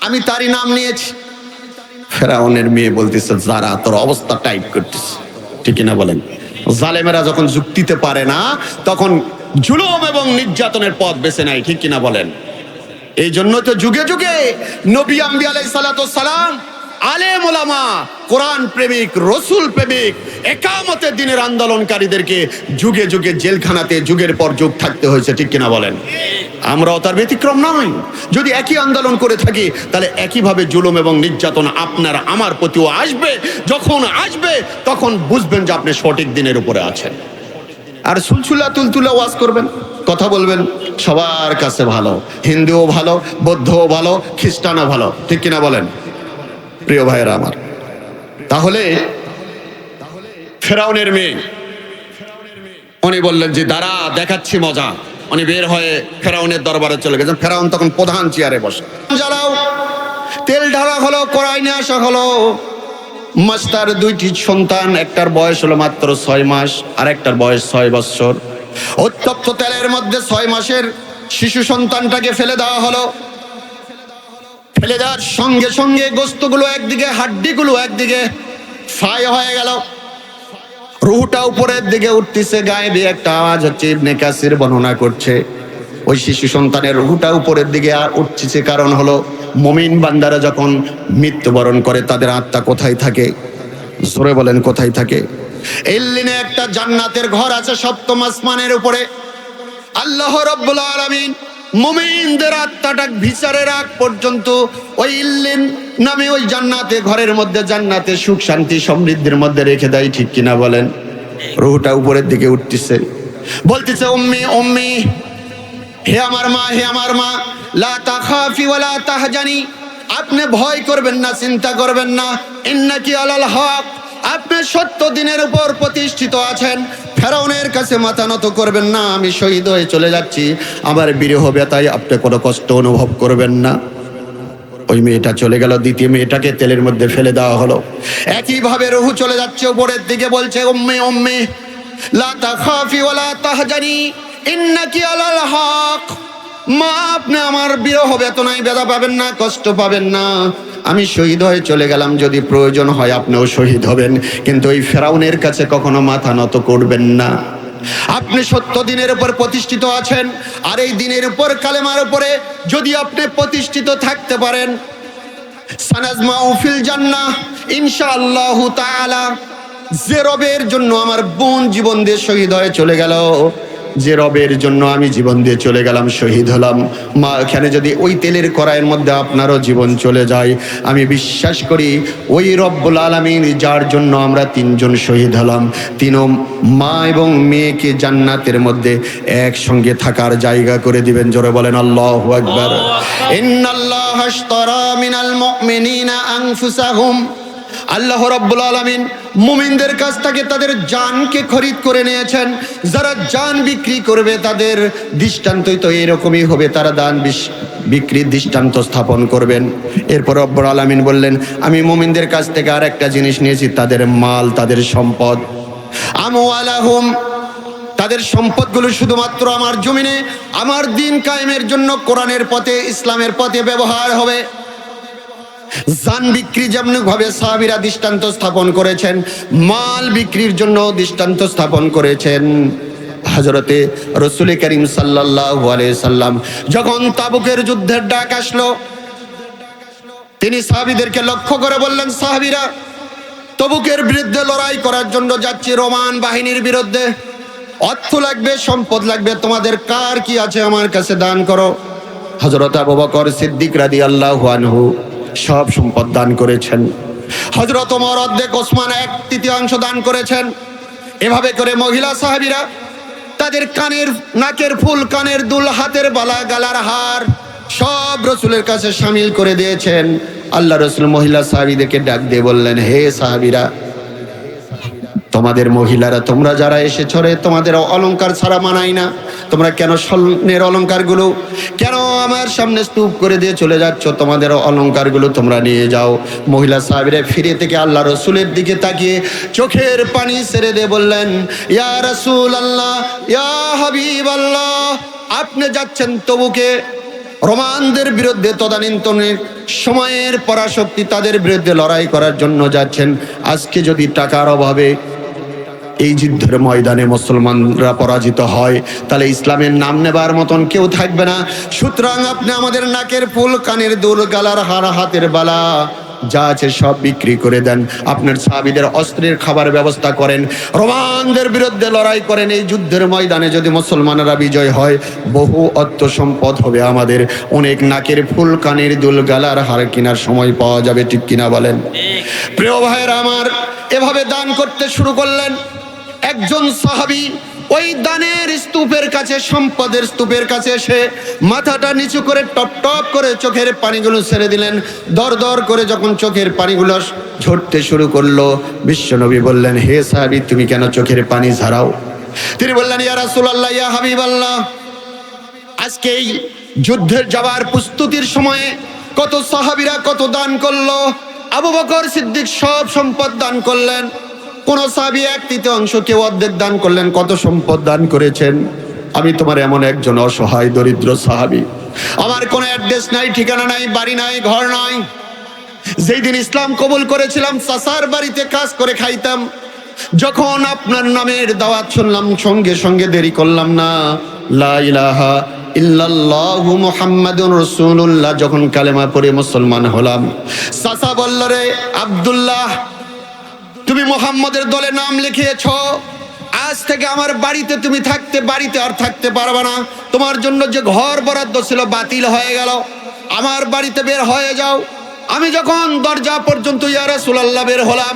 আমি তারই নাম নিয়েছি। ফেরাউনের মেয়ে বলতেছে যারা তোর অবস্থা টাইট করতেছে, ঠিক না বলেন? জালেমেরা যখন যুক্তিতে পারে না তখন জুলুম এবং নির্যাতনের পথ বেছে নেয়, ঠিক কিনা বলেন? এই জন্য তো যুগে যুগে নবী আম্বিয়া আলাইহিস সালাতু ওয়াস সালাম, আলেম ওলামা, কোরআন প্রেমিক, রসুল প্রেমিক, একামতে দিনের আন্দোলনকারীদেরকে যুগে যুগে জেলখানাতে যুগের পর যুগ থাকতে হয়েছে, ঠিক কিনা বলেন? আমরাও তার ব্যতিক্রম নয়। যদি একই আন্দোলন করে থাকি তাহলে একইভাবে জুলুম এবং নির্যাতন আপনার আমার প্রতিও আসবে। যখন আসবে তখন বুঝবেন যে আপনি সঠিক দিনের উপরে আছেন। আর সুলসুলা তুলতুলা ওয়াজ করবেন, কথা বলবেন, সবার কাছে ভালো, হিন্দুও ভালো, বৌদ্ধও ভালো, খ্রিস্টানও ভালো, ঠিক কিনা বলেন প্রিয় ভাইয়েরা আমার? তাহলে ফেরাউনের মেয়ে উনি বললেন যে দাঁড়া দেখাচ্ছি মজা। উনি বের হয়ে ফেরাউনের দরবারে চলে গেছেন। ফেরাউন তখন প্রধান চেয়ারে বসে। জ্বালাও, তেল ঢালা হলো, কড়াই নিয়ে আসা হলো। মাস্টার 2টি সন্তান, একটার বয়স হলো মাত্র 6 মাস আর একটার বয়স 6 বছর। উত্তপ্ত তেলের মধ্যে 6 মাসের শিশু সন্তানটাকে ফেলে দেওয়া হলো। ফেলে দেওয়ার সঙ্গে সঙ্গে গোস্তগুলো একদিকে, হাড্ডিগুলো একদিকে ফ্রাই হয়ে গেল। রুহটা উপরের দিকে উঠতেছে, গায়েবী একটা আওয়াজ হচ্ছে। ইবনে কাসির বর্ণনা করছে ওই শিশু সন্তানের রুহটা উপরের দিকে উঠছে, কারণ হলো মুমিন বান্দারা যখন মৃত্যুবরণ করে তাদের আত্মা কোথায় থাকে? জোরে বলেন কোথায় থাকে? ইল্লিনে একটা জান্নাতের ঘর আছে 7ম আসমানের উপরে। আল্লাহ রাব্বুল আলামিন মুমিনদের আত্মাটা বিচারের আগ পর্যন্ত ওই ইল্লিন নামে ওই জান্নাতে ঘরের মধ্যে, জান্নাতে সুখ শান্তি সমৃদ্ধির মধ্যে রেখে দেয়, ঠিক কিনা বলেন? রুহটা উপরের দিকে উঠতেছে, বলতেছে উম্মি উম্মি, হে আমার মা, হে আমার মা, লা তাখাফি ওয়ালা তাহজানি, আপনি ভয় করবেন না, চিন্তা করবেন না, ইন্নাকি আলাল হক, আপনি সত্য দিনের উপর প্রতিষ্ঠিত আছেন। ফেরাউনের কাছে মাথা নত করবেন না, আমি শহীদ হয়ে চলে যাচ্ছি, আমার বিরহ ব্যথায় আপনি কোনো কষ্ট অনুভব করবেন না। ওই মেয়েটা চলে গেল, দ্বিতীয় মেয়েটাকে তেলের মধ্যে ফেলে দেওয়া হলো। একইভাবে রুহু চলে যাচ্ছে উপরের দিকে, বলছে উম্মি উম্মি, লা তাখাফি ওয়ালা তাহজানি ইন্নাকি আলাল হক, মা আপনি আমার বিরহ বেদনায় ব্যথা পাবেন না, কষ্ট পাবেন না, আমি শহীদ হয়ে চলে গেলাম, যদি প্রয়োজন হয় আপনিও শহীদ হবেন, কিন্তু এই ফেরাউনের কাছে কখনো মাথা নত করবেন না। আপনি সত্য দিনের উপর প্রতিষ্ঠিত আছেন, আর এই দিনের উপর, কালেমার উপরে যদি আপনি প্রতিষ্ঠিত থাকতে পারেন, সানাজমাউ ফিল জান্নাহ ইনশাআল্লাহু তাআলা। যে রবের জন্য আমার বোন জীবন দিয়ে শহীদ হয়ে চলে গেল, যে রবের জন্য আমি জীবন দিয়ে চলে গেলাম, শহীদ হলাম, মা এখানে যদি ওই তেলের কড়াইয়ের মধ্যে আপনারও জীবন চলে যায়, আমি বিশ্বাস করি ওই রব্বুল আলামিন যার জন্য আমরা 3 জন শহীদ হলাম, 3 মা এবং মেয়েকে জান্নাতের মধ্যে একসঙ্গে থাকার জায়গা করে দিবেন। জোরে বলেন আল্লাহু আকবার। ইন্নাল্লাহা আশতারা মিনাল মুমিনিনা আনফুসাহুম, আল্লাহ রাব্বুল আলামিন মুমিনদের কাছ থেকে তাদের জানকে খরিদ করে নিয়েছেন। যারা জান বিক্রি করবে তাদের দৃষ্টান্তই তো এরকমই হবে, তারা দান বিক্রির দৃষ্টান্ত স্থাপন করবেন। এরপর রব্বুল আলামিন বললেন আমি মুমিনদের কাছ থেকে আর একটা জিনিস নিয়েছি, তাদের মাল, তাদের সম্পদ। আমওয়ালাহুম, তাদের সম্পদগুলো শুধুমাত্র আমার জমিনে আমার দিন কায়েমের জন্য কোরআনের পথে, ইসলামের পথে ব্যবহার হবে। জান বিক্রি যেমন ভাবে সাহাবীরা দৃষ্টান্ত স্থাপন করেছেন, মাল বিক্রির জন্য দৃষ্টান্ত স্থাপন করেছেন। হযরতে রাসূল করিম সাল্লাল্লাহু আলাইহি সাল্লাম যখন তাবুকের যুদ্ধের ডাক আসলো, তিনি সাহাবীদেরকে লক্ষ্য করে বললেন, সাহাবীরা, তাবুকের বিরুদ্ধে লড়াই করার জন্য যাচ্ছি, রোমান বাহিনীর বিরুদ্ধে। অর্থ লাগবে, সম্পদ লাগবে, তোমাদের কার কি আছে আমার কাছে দান করো। হযরত আবু বকর সিদ্দিক রাদিয়াল্লাহু আনহু সব সম্পদ দান করেছেন। হযরত ওমর অর্ধেক, ওসমান 1/3 দান করেছেন। এভাবে করে মহিলা সাহাবীরা তাদের কানের, নাকের ফুল, কানের দুল, হাতের বালা, গালার হার সব রসুলের কাছে শামিল করে দিয়েছেন। আল্লাহ রসুল মহিলা সাহাবীদেরকে ডাক দিয়ে বললেন, হে সাহাবীরা, তোমাদের মহিলারা, তোমরা যারা এসেছো রে, তোমাদের অলংকার ছাড়া মানাই না। তোমরা কেন স্বর্ণের অলংকারগুলো কেন আমার সামনে স্তূপ করে দিয়ে চলে যাচ্ছ? তোমাদের অলংকারগুলো তোমরা নিয়ে যাও। মহিলা সাহাবীরা ফিরে থেকে আল্লাহ রসুলের দিকে তাকিয়ে চোখের পানি ছেড়ে দিয়ে বললেন, ইয়া রাসূলুল্লাহ, ইয়া হাবিবাল্লাহ, আপনি যাচ্ছেন তবুকে রোমানদের বিরুদ্ধে, তদানীন্তনের সময়ের পরাশক্তি তাদের বিরুদ্ধে লড়াই করার জন্য যাচ্ছেন। আজকে যদি টাকার অভাবে এই যুদ্ধের ময়দানে মুসলমানরা পরাজিত হয়, তাহলে ইসলামের নাম নেবার মতন কেউ থাকবে না। সুতরাং আপনি আমাদের নাকের ফুল, কানের দুল, গালার হার, হাতের বালা যা আছে সব বিক্রি করে দেন। আপনার সাহাবীদের অস্ত্রের খাবার ব্যবস্থা করেন, রোমানদের বিরুদ্ধে লড়াই করেন। এই যুদ্ধের ময়দানে যদি মুসলমানরা বিজয় হয়, বহু অর্থ সম্পদ হবে আমাদের, অনেক নাকের ফুল, কানের দুল, গালার হার কেনার সময় পাওয়া যাবে। ঠিক কিনা বলেন? প্রিয় ভাইয়েরা আমার, এভাবে দান করতে শুরু করলেন। একজন সাহাবী ওই দানের স্তূপের কাছে, সম্পদের স্তূপের কাছে এসে মাথাটা নিচু করে টপ টপ করে চোখের পানিগুলো ছেড়ে দিলেন। দর দর করে যখন চোখের পানিগুলো ঝরতে শুরু করলো, বিশ্বনবী বললেন, হে সাহাবী, তুমি কেন চোখের পানি ঝরাও? তিনি বললেন, ইয়া রাসূলুল্লাহ, ইয়া হাবিবাল্লাহ, আজকে এই যুদ্ধের যাবার প্রস্তুতির সময়ে কত সাহাবীরা কত দান করলো। আবু বকর সিদ্দিক সব সম্পদ দান করলেন, কোন সাহাবী 1/3, কেউ অর্ধেক দান করলেন। কত সম্পদ দান করেছেন। আমি তোমার এমন একজন অসহায় দরিদ্র সাহাবী, আমার কোনো অ্যাড্রেস নাই, ঠিকানা নাই, বাড়ি নাই, ঘর নাই। যেই দিন ইসলাম কবুল করেছিলাম, চাচার বাড়িতে কাজ করে খাইতাম। যখন আপনার নামের দাওয়াত শুনলাম, সঙ্গে সঙ্গে দেরি করলাম না, লা ইলাহা ইল্লাল্লাহু মুহাম্মাদুর রাসূলুল্লাহ যখন কালেমা পড়ে মুসলমান হলাম, চাচা বলল, রে আব্দুল্লাহ, তুমি মুহাম্মদের দলে নাম লিখিয়েছ, আজ থেকে আমার বাড়িতে তুমি থাকতে, বাড়িতে আর থাকতে পারবে না। তোমার জন্য যে ঘর বরাদ্দ ছিল বাতিল হয়ে গেল, আমার বাড়িতে বের হয়ে যাও। আমি যখন দরজা পর্যন্ত ইয়া রাসূলুল্লাহ বের হলাম,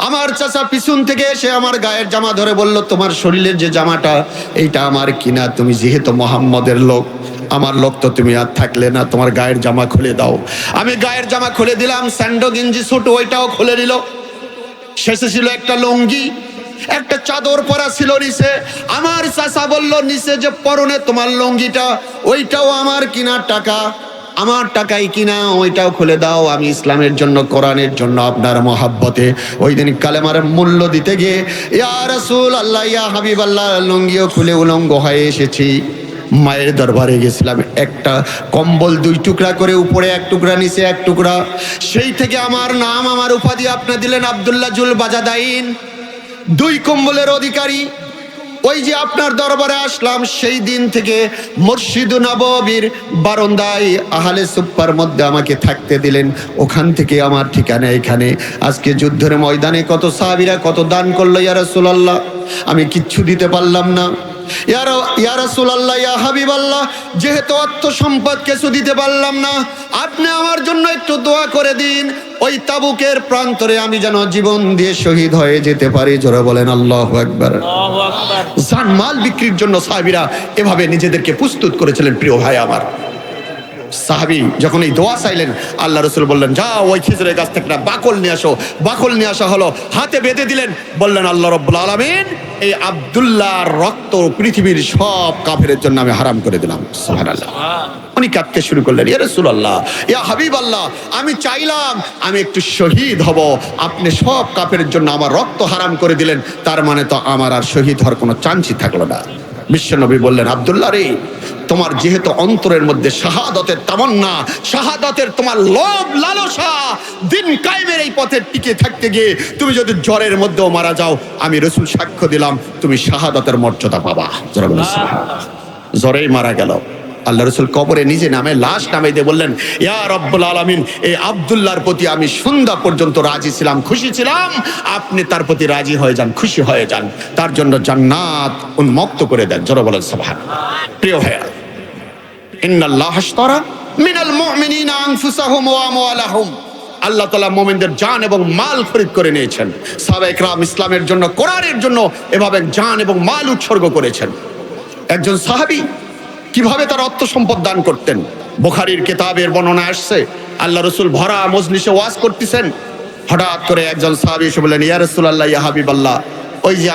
আমার চাচা পিছন থেকে এসে আমার গায়ের জামা ধরে বলল, তোমার শরীরের যে জামাটা, এইটা আমার কিনা, তুমি যেহেতু মুহাম্মদের লোক, আমার লোক তো তুমি আর থাকলে না, তোমার গায়ের জামা খুলে দাও। আমি গায়ের জামা খুলে দিলাম, স্যান্ডো গেঞ্জি ছোট ওইটাও খুলে দিল। শেষে ছিল একটা লুঙ্গি, একটা চাদর পরা ছিল নিচে। আমার চাচা বলল, নিচে যে পরনে তোমার লুঙ্গিটা, ওইটাও আমার কিনা টাকা, আমার টাকাই কিনা, ওইটাও খুলে দাও। আমি ইসলামের জন্য, কোরআনের জন্য, আপনার মহাব্বতে ওই দিন কালেমার মূল্য দিতে গিয়ে ইয়া রাসূলুল্লাহ, ইয়া হাবিবাল্লাহ, লুঙ্গিও খুলে উলঙ্গ হয়ে এসেছি। মায়ের দরবারে গেছিলাম, একটা কম্বল 2 টুকরা করে, উপরে 1 টুকরা, নিচে 1 টুকরা। সেই থেকে আমার নাম, আমার উপাধি আপনি দিলেন আব্দুল্লাহ জুল বাজাদাইন, 2 কম্বলের অধিকারী। ওই যে আপনার দরবারে আসলাম, সেই দিন থেকে মসজিদ নববীর বারান্দায় আহলে সুফার মধ্যে আমাকে থাকতে দিলেন। ওখান থেকে আমার ঠিকানা এখানে। আজকে যুদ্ধের ময়দানে কত সাহাবীরা কত দান করলো, ইয়া রাসূলুল্লাহ, আমি কিচ্ছু দিতে পারলাম না। ইয়া রাসূলুল্লাহ, ইয়া হাবিবাল্লাহ, যেহেতু অর্থ সম্পদ কিছু দিতে পারলাম না, আপনি আমার জন্য একটু দোয়া করে দিন, ওই তাবুকের প্রান্তরে আমি যেন জীবন দিয়ে শহীদ হয়ে যেতে পারি। জোরে বলেন আল্লাহু আকবার। আল্লাহু আকবার। জানমাল বিক্রির জন্য সাহাবীরা এভাবে নিজেদেরকে প্রস্তুত করেছিলেন। প্রিয় ভাই আমার, সাহাবী যখন এই দোয়া চাইলেন, আল্লাহ রাসূল বললেন, যাও ওই খেজুরের গাছ থেকে না বাকল নিয়ে আসো। বাকল নিয়ে আসা হলো, হাতে বেঁধে দিলেন, বললেন, আল্লাহ রাব্বুল আলামিন, এই আব্দুল্লাহর রক্ত পৃথিবীর সব কাফেরের জন্য আমি হারাম করে দিলাম। সুবহানাল্লাহ। উনি কাঁদতে শুরু করলেন, ইয়া রাসূলুল্লাহ, ইয়া হাবিবাল্লাহ, আমি চাইলাম আমি একটু শহীদ হব, আপনি সব কাফেরের জন্য আমার রক্ত হারাম করে দিলেন, তার মানে তো আমার আর শহীদ হওয়ার কোনো চান্সই থাকলো না। বিশ্বনবী বললেন, আব্দুল্লাহ রে, তোমার যেহেতু অন্তরের মধ্যে শাহাদাতের তামান্না, শাহাদাতের তোমার লোভ লালসা, দিন কায়েমের এই পথে টিকে থাকতে গিয়ে তুমি যদি জ্বরের মধ্যেও মারা যাও, আমি রাসূল সাক্ষ্য দিলাম তুমি শাহাদাতের মর্যাদা পাবা। যারা বলেন সুবহানাল্লাহ। জ্বরেই মারা গেল। আল্লাহ রাসূল কবরে নিজে নামে লাশ নামে দিয়ে বললেন, ইয়া রব্বুল আলামিন, এই আব্দুল্লাহর প্রতি আমি সন্ধ্যা পর্যন্ত রাজি ছিলাম, খুশি ছিলাম, আপনি তার প্রতি রাজি হয়ে যান, খুশি হয়ে যান, তার জন্য জান্নাত উন্মুক্ত করে দেন। যারা বলেন সুবহানাল্লাহ। প্রিয় ভাইয়া, ইন্নাল্লাহ আশতারা মিনাল মুমিনিনা আনফুসাহুম ওয়া আমওয়ালাহুম, আল্লাহ তাআলা মুমিনদের জান এবং মাল খরিদ করে নিয়েছেন। সাহাবায়ে কেরাম ইসলামের জন্য, কোরআনের জন্য এভাবে জান এবং মাল উৎসর্গ করেছেন। একজন সাহাবী কিভাবে তার অর্থ সম্পদ দান করতেন, বুখারীর কিতাবের বর্ণনা আসছে। আল্লাহ রাসূল ভরা মজলিসে ওয়াজ করতেছেন, হঠাৎ করে একজন সাহাবী এসে বললেন, ইয়া রাসূলুল্লাহ, ইয়া হাবিবাল্লাহ, ওই যে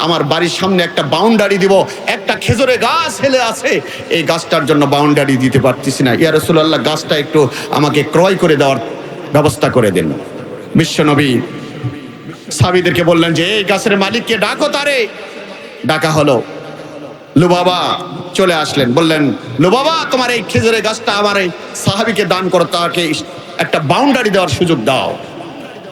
আমার বাড়ির সামনে একটা বাউন্ডারি দিব, একটা খেজুরের গাছ হেলে আছে, এই গাছটার জন্য বাউন্ডারি দিতে পারতেছি না, ইয়া রাসূলুল্লাহ, গাছটা একটু আমাকে ক্রয় করে দেওয়ার ব্যবস্থা করে দেন। বিশ্বনবী সাহাবীদেরকে বললেন যে এই গাছের মালিককে ডাকো। তারে ডাকা হলো। লুবাবা চলে আসলেন, বললেন, লুবাবা, তোমার এই খেজুরের গাছটা আমার এই সাহাবীকে দান করো, তাকে একটা বাউন্ডারি দেওয়ার সুযোগ দাও।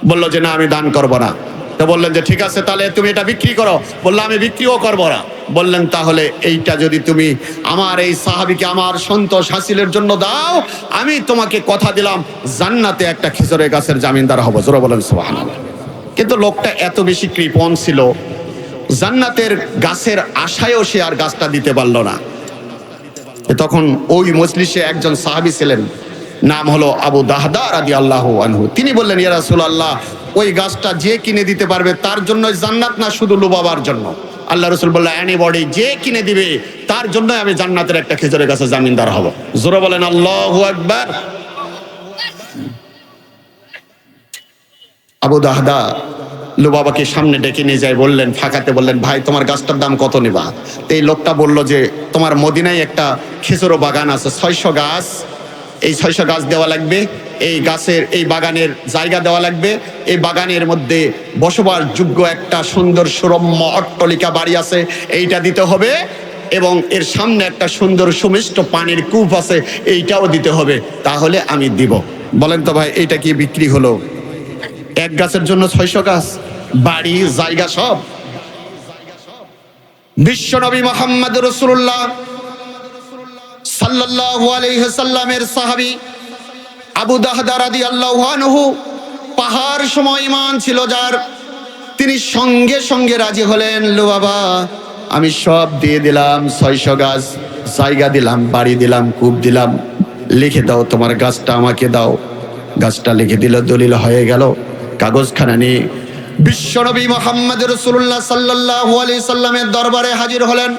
বললো যে না, আমি দান করবো না। তো বললেন যে ঠিক আছে, তাহলে তুমি এটা বিক্রি করো। বললো আমি বিক্রিও করবো না। বললেন তাহলে এইটা যদি তুমি আমার এই সাহাবীকে আমার সন্তোষ হাসিলের জন্য দাও, আমি তোমাকে কথা দিলাম জান্নাতে একটা খেজুরের গাছের জামিনদার হবো। জোরে বলেন সুবহানাল্লাহ। কিন্তু লোকটা এত বেশি কৃপণ ছিল, জান্নাতের গাছের আশায়ও সে আর গাছটা দিতে পারল না। তখন ওই মজলিসে একজন সাহাবী ছিলেন, নাম হলো আবু দাহদা রাদিয়াল্লাহু আনহু। তিনি বললেন, ইয়া রাসূলুল্লাহ, ওই গাছটা যে কিনে দিতে পারবে তার জন্য জান্নাত, না শুধু লুবাবার জন্য? আল্লাহ রাসূল বললেন, এনিবডি, যে কিনে দিবে তার জন্য আমি জান্নাতের একটা খেজুরের গাছের জামিনদার হব। জোরে বলেন আল্লাহু আকবার। আবু দাহদা লুবাবাকে সামনে ডেকে নিয়ে যায়, বললেন, ফাঁকাতে বললেন, ভাই তোমার গাছটার দাম কত নেবা? এই লোকটা বলল যে তোমার মদিনায় একটা খেজুর বাগান আছে, 600 গাছ, এই 600 গাছ দেওয়া লাগবে, এই গাছের এই বাগানের জায়গা দেওয়া লাগবে, এই বাগানের মধ্যে বসবাসযোগ্য একটা সুন্দর সুরম্য অট্টালিকা বাড়ি আছে, এইটা দিতে হবে, এবং এর সামনে একটা সুন্দর সুমিষ্ট পানির কূপ আছে, এইটাও দিতে হবে, তাহলে আমি দিব। বলেন তো ভাই, এইটা কি বিক্রি হলো? এক গাছের জন্য 600 গাছ, বাড়ি জায়গা সব। বিশ্বনবী মুহাম্মদ রাসূলুল্লাহ সাল্লাল্লাহু আলাইহি সাল্লামের সাহাবী আবু দাহদা রাদিয়াল্লাহু আনহু, পাহাড় সময় ঈমান ছিল যার, তিনি সঙ্গে সঙ্গে রাজি হলেন, লো বাবা, আমি সব দিয়ে দিলাম, 600 গাছ জায়গা দিলাম, বাড়ি দিলাম, কূপ দিলাম, লিখে দাও, তোমার গাছটা আমাকে দাও। গাছটা লিখে দিল, দলিল হয়ে গেল। কাগজখানা নিয়ে বিশ্বনবী মুহাম্মদ রাসূলুল্লাহ সাল্লাল্লাহু আলাইহি সাল্লামের দরবারে হাজির হলেন।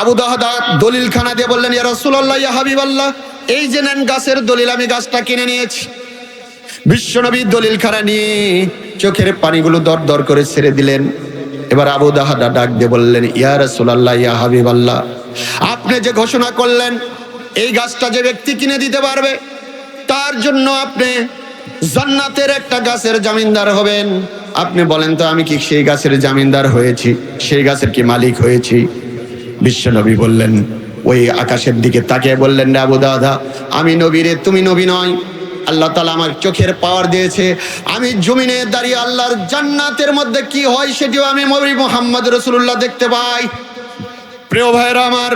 আবু দাহদা দলিলখানা দিয়ে বললেন, ইয়া রাসূলুল্লাহ, ইয়া হাবিবাল্লাহ, এই যে নেন গাছের দলিল, আমি গাছটা কিনে নিয়েছি। বিশ্বনবী দলিলখানা নিয়ে চোখের পানিগুলো দর দর করে ছেড়ে দিলেন। এবার আবু দাহদা ডাক দিয়ে বললেন, ইয়া রাসূলুল্লাহ, ইয়া হাবিবাল্লাহ, আপনি যে ঘোষণা করলেন এই গাছটা যে ব্যক্তি কিনে দিতে পারবে তার জন্য আপনি জান্নাতের একটা গাছের জামিনদার হবেন, আপনি বলেন তো আমি কি সেই গাছের জামিনদার হয়েছি, সেই গাছের কি মালিক হয়েছি? বিশ্বনবী বললেন, ওই আকাশের দিকে তাকিয়ে বললেন, আবু দাহদা, আমি নবী রে, তুমি নবী নয়। আল্লাহ তাআলা আমার চোখের পাওয়ার দিয়েছে, আমি জমিনে দাঁড়িয়ে আল্লাহর জান্নাতের মধ্যে কি হয় সেটিও আমি নবী মুহাম্মদ রাসূলুল্লাহ দেখতে পাই। প্রিয় ভাইরা আমার,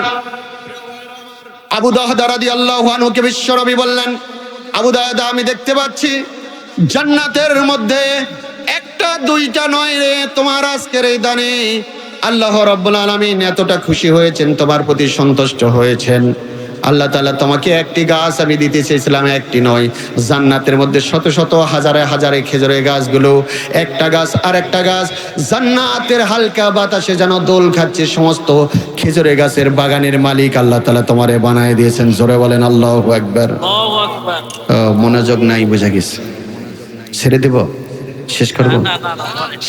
আবু দাহদা রাদিয়াল্লাহু আনহুকে বিশ্বনবী বললেন, আবু দাহদা, আমি দেখতে পাচ্ছি জান্নাতের মধ্যে একটা দুইটা নয় রে, তোমার আজকের এই দানে আল্লাহ রাব্বুল আলামিন এতটা খুশি হয়েছেন, তোমার প্রতি সন্তুষ্ট হয়েছেন, আল্লাহ তাআলা তোমাকে একটি গাছ আমি দিতে চেয়েছিলাম, একটি নয়, জান্নাতের মধ্যে শত শত হাজারে হাজারে খেজুরের গাছগুলো, একটা গাছ আর একটা গাছ জান্নাতের হালকা বাতাসে যেন দোল খাচ্ছে, সমস্ত খেজুরের গাছের বাগানের মালিক আল্লাহ তাআলা তোমারে বানায় দিয়েছেন। জোরে বলেন আল্লাহু আকবার। আল্লাহু আকবার। মনোযোগ নাই, বোঝা গেছে। ছেড়ে দেব, শেষ করবো?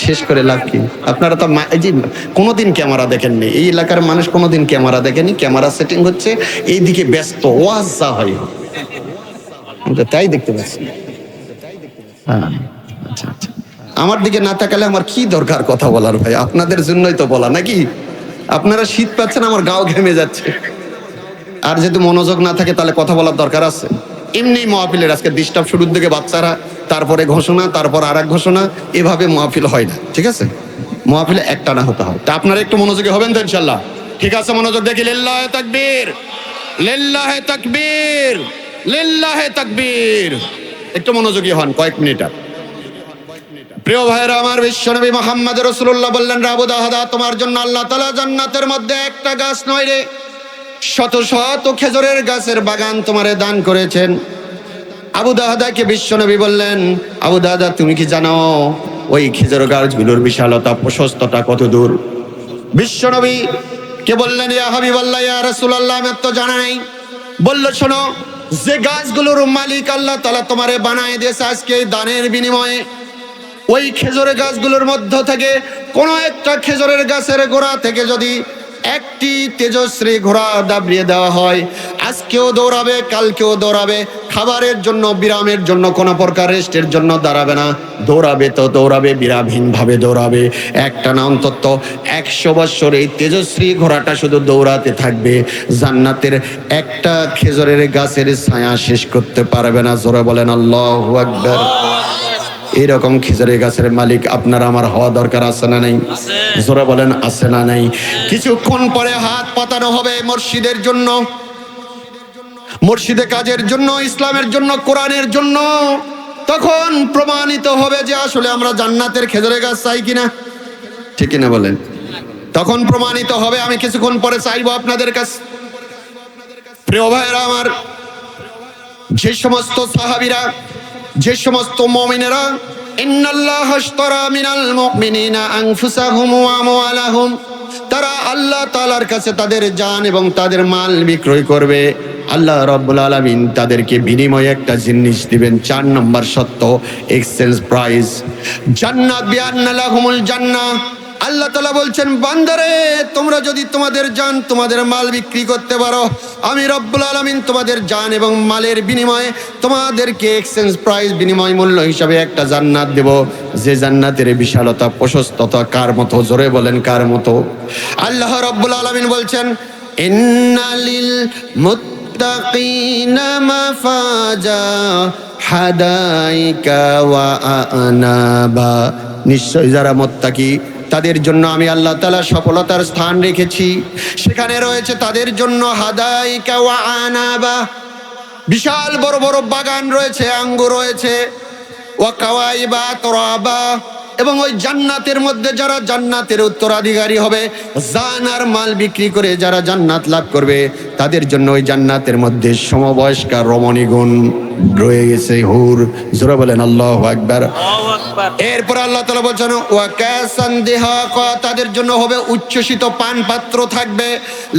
শেষ করে লাভ কি? আপনারা তো এই যে কোনোদিন ক্যামেরা দেখেননি, এই এলাকার মানুষ কোনোদিন ক্যামেরা দেখেনি, ক্যামেরা সেটিং হচ্ছে, এইদিকে ব্যস্ত, ওয়াজ যা হয় তাই দেখতে পাচ্ছি। হ্যাঁ, আচ্ছা আচ্ছা। আমার দিকে না তাকালে আমার কি দরকার কথা বলার ভাই? আপনাদের জন্যই তো বলা নাকি? আপনারা শীত পাচ্ছেন, আমার গাও ঘেমে যাচ্ছে। আর যেহেতু মনোযোগ না থাকে তাহলে কথা বলার দরকার আছে? এমনি মাহফিলের আজকে ডিস্টার্ব, শুরুর দিকে বাচ্চারা, তারপরে ঘোষণা, তারপর আর এক ঘোষণা, এভাবে মাহফিল হয় না, ঠিক আছে? মাহফিলে একটানা হতে হয়। তা আপনারা একটু মনোযোগী হবেন তো ইনশাল্লাহ? ঠিক আছে, মনোযোগ দেখি। লিল্লাহে তাকবীর, লিল্লাহে তাকবীর, লিল্লাহে তাকবীর। একটু মনোযোগী হন কয়েক মিনিট। প্রিয় ভাইরা আমার, বিশ্বনবী মুহাম্মদ রাসূলুল্লাহ বললেন, আবু দাহাদা, তোমার জন্য আল্লাহ তাআলা জান্নাতের মধ্যে একটা গাছ নয় রে, শত শত খেজুরের গাছের বাগান তোমারে দান করেছেন। আবু দাহাদাকে বিশ্বনবী বললেন, আবু দাহাদা, তুমি কি জানো ওই খেজুর গাছগুলোর বিশালতা, প্রশস্ততা কত দূর? বিশ্বনবী কে বললেন, ইয়া হাবিবাল্লাহ, ইয়া রাসূলুল্লাহ, আমি তো জানা নাই। বলল, শোনো, যে গাছগুলোর মালিক আল্লাহ তাআলা তোমারে বানায় দিয়েছে আজকে এই দানের বিনিময়ে, ওই খেজুরের গাছগুলোর মধ্য থেকে কোনো একটা খেজুরের গাছের গোড়া থেকে যদি একটি তেজশ্রী ঘোড়া দাবড়িয়ে দেওয়া হয়, আজকেও দৌড়াবে, কালকেও দৌড়াবে, খাবারের জন্য, বিরামের জন্য, কোনো প্রকার রেস্টের জন্য দাঁড়াবে না, দৌড়াবে তো দৌড়াবে, বিরামহীনভাবে দৌড়াবে। একটা না, অন্তত 100 বছর এই তেজশ্রী ঘোড়াটা শুধু দৌড়াতে থাকবে, জান্নাতের একটা খেজুরের গাছের ছায়া শেষ করতে পারবে না। জোরে বলেন আল্লাহু আকবার। এরকম খেজুরের গাছের মালিক আপনার আমার হওয়া দরকার আছে না নাই? জোরে বলেন, আছে না নাই? কিছুক্ষণ পরে হাত পাতানো হবে মসজিদের জন্য, মসজিদে কাজের জন্য, ইসলামের জন্য, কোরআনের জন্য। তখন প্রমাণিত হবে যে আসলে আমরা জান্নাতের খেজুরের গাছ চাই কিনা, ঠিক কিনা বলেন? তখন প্রমাণিত হবে। আমি কিছুক্ষণ পরে চাইবো আপনাদের কাছে। প্রিয় ভাইরা আমার, যে সমস্ত সাহাবীরা, যে সমস্ত মুমিনেরা, ইন্নাল্লাহ আশতারা মিনাল মুমিনিনা আনফুসাহুম ওয়া আমওয়ালাহুম, তারা আল্লাহ তাআলার কাছে তাদের জান এবং তাদের মাল বিক্রয় করবে, আল্লাহ রাব্বুল আলামিন তাদেরকে বিনিময়ে একটা জিনিস দিবেন। 4 নম্বর সত্য, এক্সচেঞ্জ প্রাইস, জান্নাত, বিআন্না লাহুমুল জান্নাহ। আল্লাহ তাআলা বলছেন, বান্দারে, তোমরা যদি তোমাদের জান, তোমাদের মাল বিক্রি করতে পারো, আমি রব্বুল আলামিন তোমাদের জান এবং মালের বিনিময়ে তোমাদেরকে এক্সচেঞ্জ প্রাইস, বিনিময় মূল্য হিসাবে একটা জান্নাত দেব, যে জান্নাতের বিশালতা, প্রশস্ততা কার মতো? জোরে বলেন, কার মতো? আল্লাহ রব্বুল আলামিন বলছেন, ইন্নালিল মুত্তাকিনা মাফাজা হাদাইকা ওয়া আনাবা, নিশ্চয় যারা মুত্তাকি তাদের জন্য আমি আল্লাহ তাআলা সফলতার স্থান রেখেছি। সেখানে রয়েছে তাদের জন্য হাদাইকা ওয়া আনাবা, বিশাল বড় বড় বাগান রয়েছে, আঙ্গুর রয়েছে, ওয়া কাওয়াইবা আতরাবা, এবং ওই জান্নাতের মধ্যে যারা জান্নাতের উত্তরাধিকারী হবে, জান আর মাল বিক্রি করে যারা জান্নাত লাভ করবে, তাদের জন্য ওই জান্নাতের মধ্যে সমবয়স্কা রমণীগণ রয়ে গেছে, হুর। জোরে বলেন আল্লাহু আকবার। এরপর আল্লাহ তাআলা বলছেন, ওয়া কাসান দিহাকা, তাদের জন্য হবে উচ্ছ্বসিত পান পাত্র থাকবে,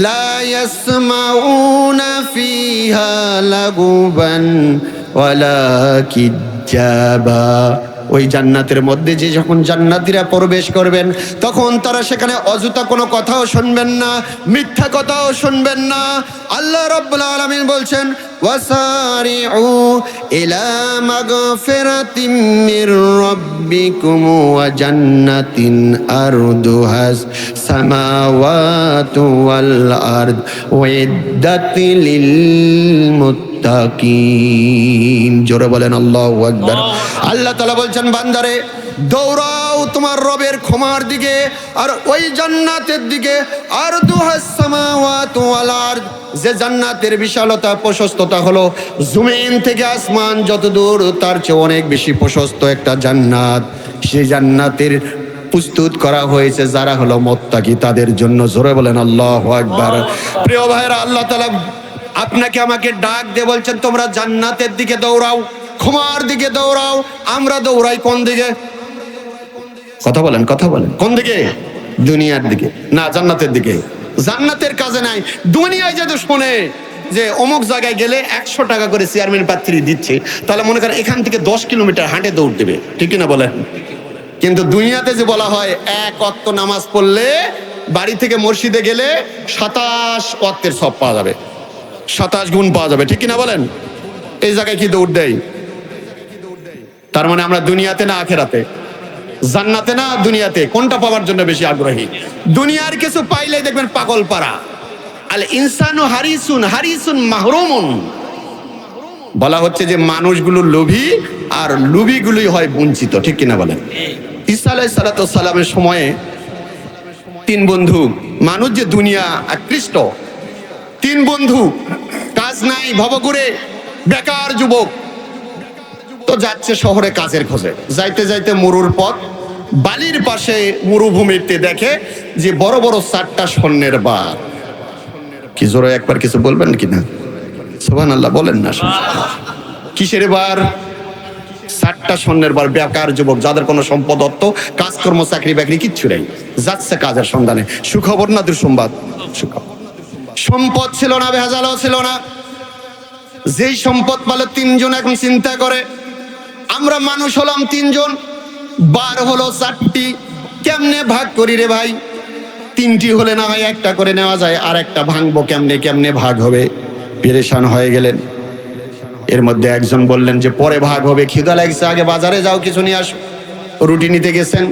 লা ইয়াসমাউনা ফিহা লাগুবান ওয়ালা কিজ্জাবা। ওই জান্নাতের মধ্যে যে যখন জান্নাতীরা প্রবেশ করবেন, তখন তারা সেখানে অযথা কোনো কথাও শুনবেন না, মিথ্যা কথাও শুনবেন না। আল্লাহ রাব্বুল আলামিন বলছেন, ওয়াসারিউ ইলা মাগফিরাতিম মির রাব্বিকুম ওয়া জান্নাতিন আরদুহাস সামাওয়াতু ওয়াল আরদ উইদ্দাত লিল মুত্তাকিন। জোরে বলেন আল্লাহু আকবার। আল্লাহ তাআলা বলছেন, বান্দারে, দৌড়াও তোমার রবের ক্ষমার দিকে আর ওই জান্নাতের দিকে, আরদুহাস সামাওয়াতু ওয়াল আরদ, যে জান্নাতের বিশালতা, প্রশস্ততা হলো জমিন থেকে আসমান যত দূর, তার চেয়ে অনেক বেশি প্রশস্ত একটা জান্নাত। সেই জান্নাতের প্রস্তুত করা হয়েছে যারা হলো মুত্তাকি, তাদের জন্য। জোরে বলেন আল্লাহু আকবার। প্রিয় ভাইরা, আল্লাহ তাআলা আপনাকে আমাকে ডাক দিয়ে বলছেন, তোমরা জান্নাতের দিকে দৌড়াও, ক্ষমার দিকে দৌড়াও। আমরা দৌড়াই কোন দিকে? কথা বলেন, কথা বলেন, কোন দিকে? দুনিয়ার দিকে না, জান্নাতের দিকে। জান্নাতের কাজে নাই। দুনিয়ায় যদি শোনে যে অমুক জায়গায় গেলে 100 টাকা করে চেয়ারম্যান প্রার্থী দিচ্ছে, তাহলে মনে করেন এখান থেকে 10 কিলোমিটার হাঁটে দৌড় দেবে, ঠিক কিনা বলেন? কিন্তু দুনিয়াতে যে বলা হয় 1 ওয়াক্ত নামাজ পড়লে বাড়ি থেকে মসজিদে গেলে 27 ওয়াক্তের সব পাওয়া যাবে, 27 গুণ পাওয়া যাবে, ঠিক কিনা বলেন? এই জায়গায় কি দৌড় দেয়? তার মানে আমরা দুনিয়াতে না আখেরাতে? জান্নাতে না দুনিয়াতে, কোনটা পাওয়ার জন্য বেশি আগ্রহী? দুনিয়ার কিছু পাইলে দেখবেন পাগল পারা। আল ইনসানু হারিসুন হারিসুন মাহরুমুন। বলা হচ্ছে যে মানুষগুলো লোভী আর লোভীগুলোই হয় বঞ্চিত, ঠিক কিনা বলেন? ঈসা আলাইহিস সালামের সময়ে তিন বন্ধু, মানুষ যে দুনিয়া আকৃষ্ট, তিন বন্ধু, কাজ নাই, ভবঘুরে, বেকার যুবক, তো যাচ্ছে শহরে কাজের খোঁজে। যাইতে যাইতে মরুর পথ, বালির পাশে মরুভূমিতে দেখে যে বড় বড় 4টা স্বর্ণের বার। কি জোরে একবার কিছু বলবেন কিনা? সুবহানাল্লাহ বলেন না। কিসের বার? 4টা স্বর্ণের বার। বেকার যুবক, যাদের কোনো সম্পদ অর্থ কাজকর্ম চাকরি বাকরি কিচ্ছু নেই, যাচ্ছে কাজের সন্ধানে। সুখবর না দুঃসংবাদ? সুখবর। সম্পদ ছিল না, ভেজালও ছিল না। যেই সম্পদ পালে তিনজন এখন চিন্তা করে, আমরা মানুষ হলাম তিনজন, বার হলো 4টি, কেমনে ভাগ করি রে ভাই? 3টি হলে না হয় একটা করে নেওয়া যায়, আর একটা ভাঙবো কেমনে, কেমনে ভাগ হবে? পেরেশান হয়ে গেলেন। এর মধ্যে একজন বললেন যে পরে ভাগ হবে, খিদা লাগছে, আগে বাজারে যাও কিছু নিয়ে আসো। রুটি নিতে গেছেন,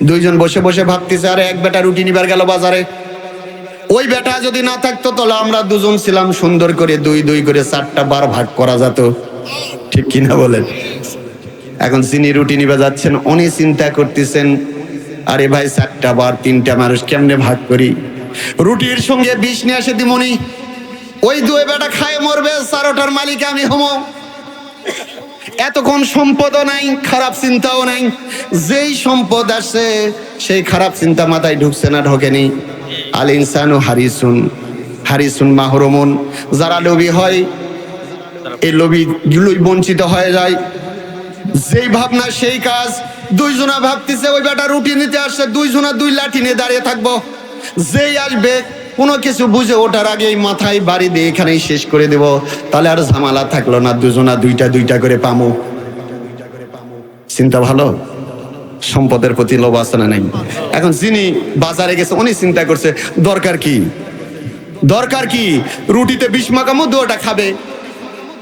2জন বসে বসে ভাবতেছে, আরে এক বেটা রুটি নিবার গেল বাজারে। ওই বেটা যদি না থাকতো তাহলে আমরা 2জন ছিলাম, সুন্দর করে 2 করে 4টা বার ভাগ করা যেত, ঠিক কিনা বলেন? এখন যিনি রুটি নিবে যাচ্ছেন উনি চিন্তা করতেছেন, আরে ভাই 4টা বার 3টা মানুষ কেমনে ভাগ করি? রুটির সঙ্গে বিষ নিয়ে আসে দিমনি, ওই 2 বেটা খায় মরবে, 4টার মালিক আমি হমো। এতক্ষণ সম্পদও নাই, খারাপ চিন্তাও নাই। যেই সম্পদ আসছে সেই খারাপ চিন্তা মাথায় ঢুকছে না, ঢোকেনি। আল ইনসানু হারিসুন হারিসুন মাহরুমুন। যারা লোভী হয় এই লোভীগুলোই বঞ্চিত হয়ে যায়। যেই ভাবনা সেই কাজ। 2 জনা ভাবতেছে ওই বেটা রুটি নিতে আসছে, 2 জনা 2 লাঠি নিয়ে দাঁড়িয়ে থাকবো। যেই আসবে কোনো কিছু বুঝে ওঠার আগেই মাথায় বাড়ি দিয়ে এখানেই শেষ করে দেব, তাহলে আর ঝামেলা থাকলো না, 2 জনা 2টা করে পামো। চিন্তা ভালো? সম্পদের প্রতি লোভ আছে না নাই? এখন যিনি বাজারে গেছে উনি চিন্তা করছে দরকার কি, দরকার কি? রুটিতে বিষ মাখামো, 2টা খাবে,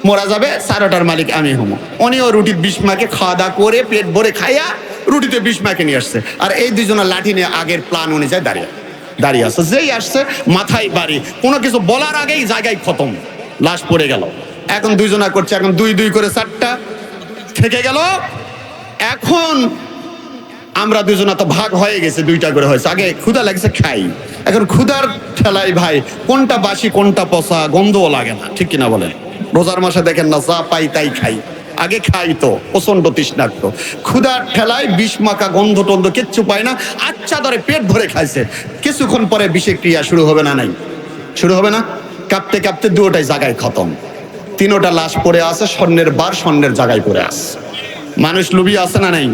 মরা যাবে, 4টার মালিক আমি হমো। উনিও রুটির বিষ মাকে খাওয়া দাওয়া করে পেট ভরে খাইয়া রুটিতে বিষ মাকে নিয়ে আসছে। আর এই 2 জনা লাঠি নিয়ে আগের প্ল্যান অনুযায়ী দাঁড়িয়ে আসছে। যেই আসছে মাথায় বাড়ি, কোনো কিছু বলার আগেই জায়গায় খতম, লাশ পড়ে গেল। এখন 2 জনা করছে, এখন 2 করে 4টা থেকে গেল। এখন আমরা 2 জনা তো ভাগ হয়ে গেছে, 2টা করে হয়েছে। আগে ক্ষুধা লাগছে, খাই। এখন ক্ষুধার ঠেলাই ভাই কোনটা বাসি কোনটা পচা গন্ধও লাগে না, ঠিক কিনা বলেন? রোজার মাসে দেখেন না, যা পাই তাই খাই। আগে খাই তো প্রচন্ড তৃষ্ণার্ত, ক্ষুধার ঠেলায় বিষ মাখা গন্ধ টন্ধ কিচ্ছু পায় না, আচ্ছা ধরে পেট ভরে খাইছে। কিছুক্ষণ পরে বিষের ক্রিয়া শুরু হবে না? নাই শুরু হবে না? কাঁপতে কাঁপতে 2টাই জায়গায় খতম। 3টা লাশ পড়ে আছে, স্বর্ণের বার স্বর্ণের জায়গায় পড়ে আছে। মানুষ লোভী আছে না নাই?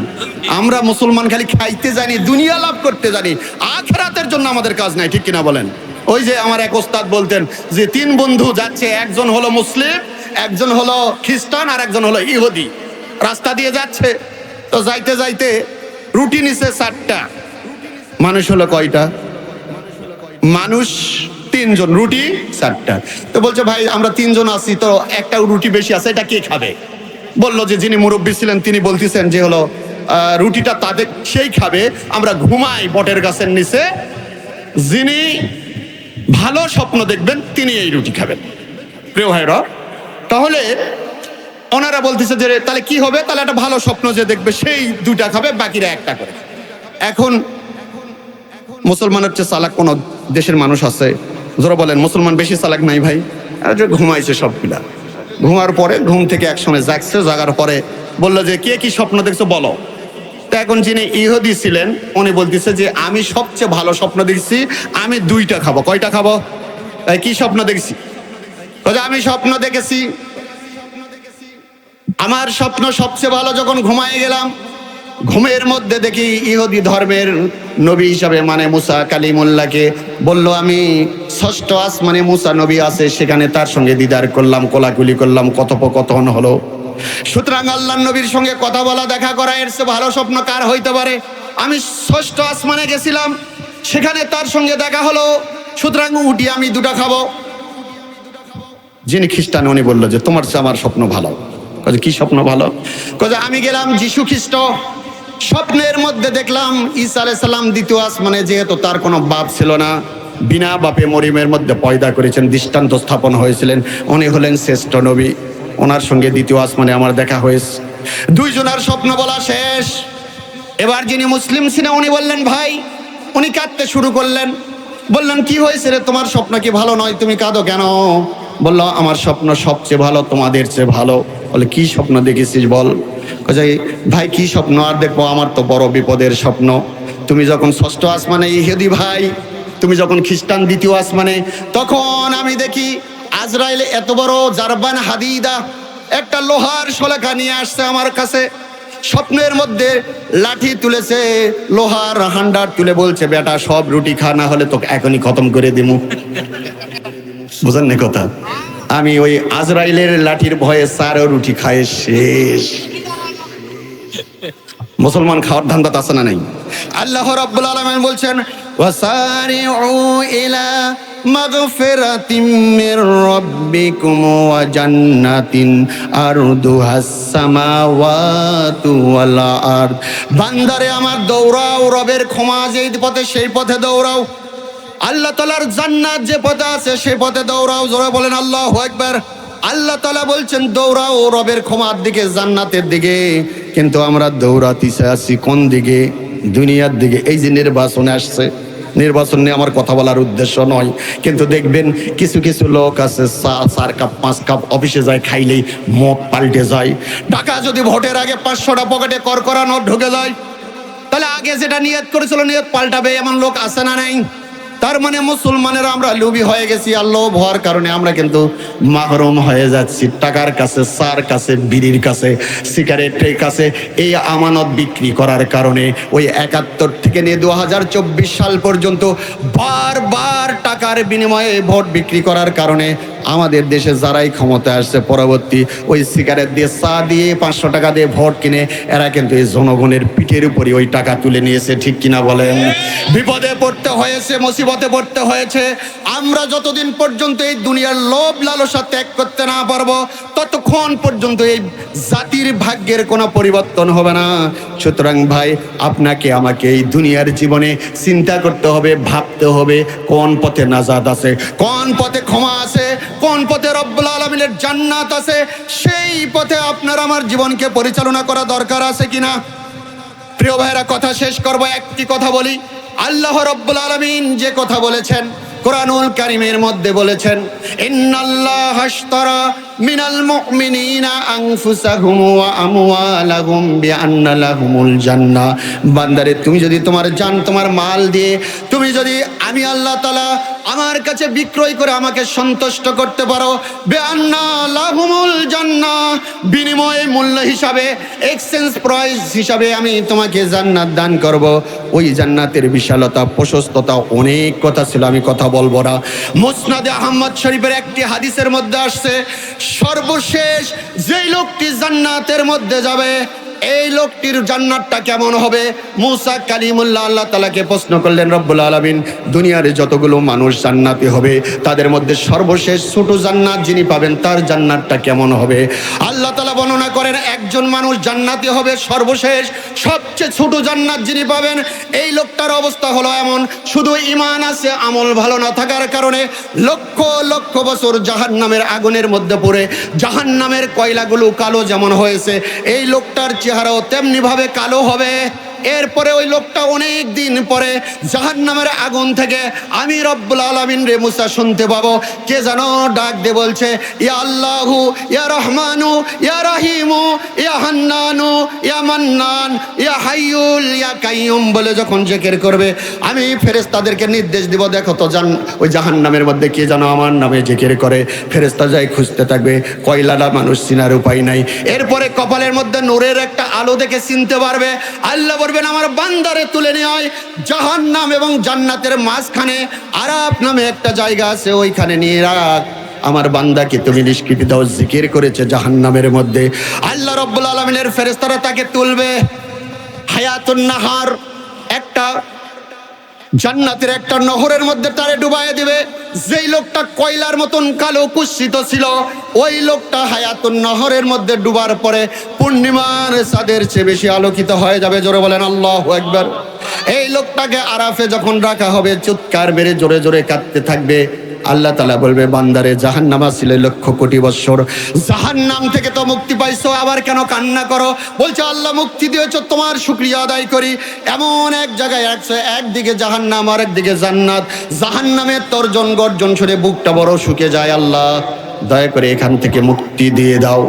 আমরা মুসলমান খালি খাইতে জানি, দুনিয়া লাভ করতে জানি, আখিরাতের জন্য আমাদের কাজ নাই, ঠিক কিনা বলেন? ওই যে আমার এক ওস্তাদ বলতেন যে 3 বন্ধু যাচ্ছে, একজন হলো মুসলিম, একজন হলো খ্রিস্টান, আর একজন হলো ইহুদি। রাস্তা দিয়ে যাচ্ছে, তো যাইতে যাইতে রুটি নিছে 4টা, মানুষ হলো কয়টা? মানুষ 3 জন, রুটি 4টা। তো বলছে ভাই আমরা 3 জন আছি, তো একটা রুটি বেশি আছে, এটা কে খাবে? বললো যে যিনি মুরব্বী ছিলেন তিনি বলতেছেন যে হলো রুটিটা তাদের, সেই খাবে। আমরা ঘুমাই বটের গাছের নিচে, যিনি ভালো স্বপ্ন দেখবেন তিনি এই রুটি খাবেন। প্রিয় ভাইরা, তাহলে ওনারা বলতেছে যে তাহলে কি হবে? তাহলে একটা ভালো স্বপ্ন যে দেখবে সেই 2টা খাবে, বাকিরা 1টা করে। এখন মুসলমানের চেয়ে চালাক কোন দেশের মানুষ আছে? যারা বলেন মুসলমান বেশি চালাক নাই ভাই? ঘুমাইছে সবগুলা। ঘুমার পরে ঘুম থেকে একসময় জাগছে, জাগার পরে বললো যে কে কি স্বপ্ন দেখছো বলো। তো এখন যিনি ইহুদি ছিলেন উনি বলতেছে যে আমি সবচেয়ে ভালো স্বপ্ন দেখছি, আমি 2টা খাবো। কয়টা খাবো? কি স্বপ্ন দেখছি? আমি স্বপ্ন দেখেছি, আমার স্বপ্ন সবচেয়ে ভালো, যখন ঘুমায় গেলাম ঘুমের মধ্যে দেখি ইহুদি ধর্মের নবী হিসাবে মানে মুসা কালিমুল্লাহকে বলল আমি 6ষ্ঠ আসমানে মুসা নবী আছে, সেখানে তার সঙ্গে দিদার করলাম, কোলাকুলি করলাম, কথোপকথন হলো। সুতরাং আল্লাহর নবীর সঙ্গে কথা বলা, দেখা করা, এর চেয়ে ভালো স্বপ্ন কার হইতে পারে? আমি 6ষ্ঠ আসমানে গেছিলাম, সেখানে তার সঙ্গে দেখা হলো, সুতরাং উঠি আমি 2টা খাবো। যিনি খ্রিস্টান উনি বললো যে তোমার চেয়ে আমার স্বপ্ন ভালো। কি স্বপ্ন ভালো? আমি গেলাম যিশু খ্রিস্ট স্বপ্নের মধ্যে দেখলাম ঈসা আলাইহিস সালাম দ্বিতীয় আসমানে, যেহেতু তার কোনো বাপ ছিল না, বিনা বাপে মরিয়মের মধ্যে পয়দা করেছেন, দৃষ্টান্ত স্থাপন হয়েছিলেন, উনি হলেন শ্রেষ্ঠ নবী। ওনার সঙ্গে দ্বিতীয় আসমানে আমার দেখা হয়েছে। দুইজনের স্বপ্ন বলা শেষ। এবার যিনি মুসলিম ছিলেন উনি বললেন ভাই, উনি কাঁদতে শুরু করলেন। বললেন কি হয়েছে রে, তোমার স্বপ্ন কি ভালো নয়, তুমি কাঁদো কেন? বলল আমার স্বপ্ন সবচেয়ে ভালো, তোমাদের চেয়ে ভালো। বলে কি স্বপ্ন দেখেছিস বল? কয় ভাই কি স্বপ্ন আর দেখবো, আমার তো বড় বিপদের স্বপ্ন। তুমি যখন ষষ্ঠ আসমানে ইহুদি ভাই, তুমি যখন খ্রিস্টান দ্বিতীয় আসমানে, তখন আমি দেখি আজরাইল এত বড় জারবান হাদিদা একটা লোহার শলাকা নিয়ে আসছে আমার কাছে। স্বপ্নের মধ্যে লাঠি তুলেছে, লোহার হান্ডার তুলে বলছে বেটা সব রুটি খা, না হলে তোকে এখনই খতম করে দিমু। বুঝেন না কথা? আমি ওই আজরাইলের লাঠির ভয়ে 4 রুটি খায় শেষ। মুসলমান খাওয়ার ধান্দা আছে না নাই? আল্লাহ রাব্বুল আলামিন বলছেন ওয়াসারিউ ইলা মাগফিরাতিম মির রাব্বিকুম ওয়া জান্নাতিন আরদুহাস সামাওয়াতু ওয়াল আরদ। বান্দারে আমার দৌড়াও, রবের ক্ষমা যেই পথে সেই পথে দৌড়াও। আল্লাহ তাআলার জান্নাত যে পথে আছে সেই পথে দৌড়াও। জোরে বলেন আল্লাহু আকবার। আল্লাহ তাআলা বলছেন দৌড়াও রবের ক্ষমার দিকে, জান্নাতের দিকে। কিন্তু আমরা দৌড়াতেছি আছি কোন দিকে? দুনিয়ার দিকে। এই যে নির্বাচনে আসছে, নির্বাচন নিয়ে আমার কথা বলার উদ্দেশ্য নয়, কিন্তু দেখবেন কিছু কিছু লোক আছে 4 কাপ 5 কাপ অফিসে যায়, খাইলেই মত পাল্টে যায়। টাকা যদি ভোটের আগে 500টা পকেটে করকরা নোট ঢুকে যায়, তাহলে আগে যেটা নিয়ত করেছিল নিয়ত পাল্টাবে, এমন লোক আছে না নাই? তার মানে মুসলমানেরা আমরা লোভী হয়ে গেছি, আর লোভ হওয়ার কারণে আমরা কিন্তু মাহরুম হয়ে যাচ্ছি টাকার কাছে, সার কাছে, বিড়ির কাছে, সিগারেটের কাছে। এই আমানত বিক্রি করার কারণে ওই 71 থেকে নিয়ে 2024 সাল পর্যন্ত বারবার টাকার বিনিময়ে ভোট বিক্রি করার কারণে আমাদের দেশে যারাই ক্ষমতায় আসছে পরবর্তী ওই সিগারেট দিয়ে, চা দিয়ে, 500 টাকা দিয়ে ভোট কিনে এরা কিন্তু এই জনগণের পিঠের উপরই ওই টাকা তুলে নিয়েছে। ঠিক কিনা বলেন? বিপদে পড়তে হয়েছে, মুসিবতে পড়তে হয়েছে। আমরা যতদিন পর্যন্ত এই দুনিয়ার লোভ লালসা ত্যাগ করতে না পারবো, ততক্ষণ পর্যন্ত এই জাতির ভাগ্যের কোনো পরিবর্তন হবে না। সুতরাং ভাই, আপনাকে আমাকে এই দুনিয়ার জীবনে চিন্তা করতে হবে, ভাবতে হবে কোন পথে নাজাত আছে, কোন পথে ক্ষমা আছে, কোন পথে রব্বুল আলামিনের জান্নাত আছে। সেই পথে আপনার আমার জীবনকে পরিচালনা করা দরকার আছে কিনা? প্রিয় ভাইরা, কথা শেষ করব, একটি কথা বলি। আল্লাহ রব্বুল আলামিন যে কথা বলেছেন কোরআনুল কারীমের মধ্যে বলেছেন, ইন্নাল্লাহা আশতারা মিনাল মুমিনিনা আনফুসাহুম ওয়া আমওয়ালাহুম বিআন্না লাহুমুল জান্নাহ। বান্দারে, তুমি যদি তোমার জান, তোমার মাল দিয়ে তুমি যদি আমি আল্লাহ তাআলা আমার কাছে বিক্রয় করে আমাকে সন্তুষ্ট করতে পারো, বিআন্না লাহুমুল জান্নাহ, বিনিময়ে মূল্য হিসাবে, এক্সচেঞ্জ প্রাইস হিসাবে আমি তোমাকে জান্নাত দান করব। ওই জান্নাতের বিশালতা, প্রশস্ততা, অনেক কথা ছিল, আমি কথা বলবো না। মুসনাদে আহমদ শরীফের একটি হাদিসের মধ্যে আসছে, সর্বশেষ যেই লোকটি জান্নাতের মধ্যে যাবে, এই লোকটির জান্নাতটা কেমন হবে? মুসা কালিমুল্লাহ আল্লাহ তাআলাকে প্রশ্ন করলেন, রব্বুল আলামিন দুনিয়ার যতগুলো মানুষ জান্নাতি হবে তাদের মধ্যে সর্বশেষ ছোট জান্নাত যিনি পাবেন তার জান্নাতটা কেমন হবে? আল্লাহ তাআলা বর্ণনা করেন, একজন মানুষ জান্নাতি হবে সর্বশেষ, সবচেয়ে ছোট জান্নাত যিনি পাবেন এই লোকটার অবস্থা হলো এমন, শুধু ঈমান আছে, আমল ভালো না থাকার কারণে লক্ষ লক্ষ বছর জাহান্নামের আগুনের মধ্যে পড়ে জাহান্নামের কয়লাগুলো কালো যেমন হয়েছে, এই লোকটার চেহারাও তেমনি ভাবে কালো হবে। এরপরে ওই লোকটা অনেক দিন পরে জাহান্নামের আগুন থেকে আমি রব্বুল আলামিন রে মুসা শুনতে পাবো, কে যেন ডাক দিয়ে বলছে, ইয়া আল্লাহু ইয়া রহমানু ইয়া রাহিমু ইয়া হান্নানু ইয়া মান্নান ইয়া হাইয়ুল ইয়া কাইয়ুম বলে যখন জিকির করবে, আমি ফেরেশতাদেরকে নির্দেশ দিব, দেখো তো ওই জাহান্নামের মধ্যে কে যেন আমার নামে জিকির করে। ফেরেশতা যাই খুঁজতে থাকবে, কয়লাটা মানুষ চিনার উপায় নাই। এরপরে কপালের মধ্যে নূরের একটা আলো দেখে চিনতে পারবে। আল্লাহ বলবেন, আমার বান্দারে তুলে নিয়ে আয়, জাহান্নাম এবং জান্নাতের মাঝখানে আরাফ নামে একটা জায়গা আছে, ওইখানে নিয়ে রাখ, আমার বান্দাকে তুমি নিষ্কৃতি দাও, জিকির করেছে জাহান্নামের মধ্যে। আল্লাহ রব্বুল আলামিনের ফেরেশতারা তাকে তুলবে। হায়াতুন নাহার একটা জান্নাতের একটা নহরের মধ্যে তারে ডুবাইয়ে দিবে। যেই লোকটা কয়লার মতন কালো কুৎসিত ছিল, ওই লোকটা হায়াতুন নহরের মধ্যে ডুবার পরে পূর্ণিমার চাঁদের চেয়ে বেশি আলোকিত হয়ে যাবে। জোরে বলেন আল্লাহু আকবার। এই লোকটাকে আরাফে যখন রাখা হবে, চিৎকার মেরে জোরে জোরে কাঁদতে থাকবে। আল্লাহ তাআলা বলবে, বান্দারে জাহান্নামা ছিলে লক্ষ কোটি বৎসর, জাহান্নাম থেকে তো মুক্তি পাইছো, আবার কেন কান্না করো? বলছে, আল্লাহ মুক্তি দিয়েছো, তোমার শুকরিয়া আদায় করি। এমন এক জায়গায় রাখছে, একদিকে জাহান্নাম আর একদিকে জান্নাত। জাহান্নামের তর্জন গর্জন শুনে বুকটা বড় শুকে যায়। আল্লাহ দয়া করে এখান থেকে মুক্তি দিয়ে দাও।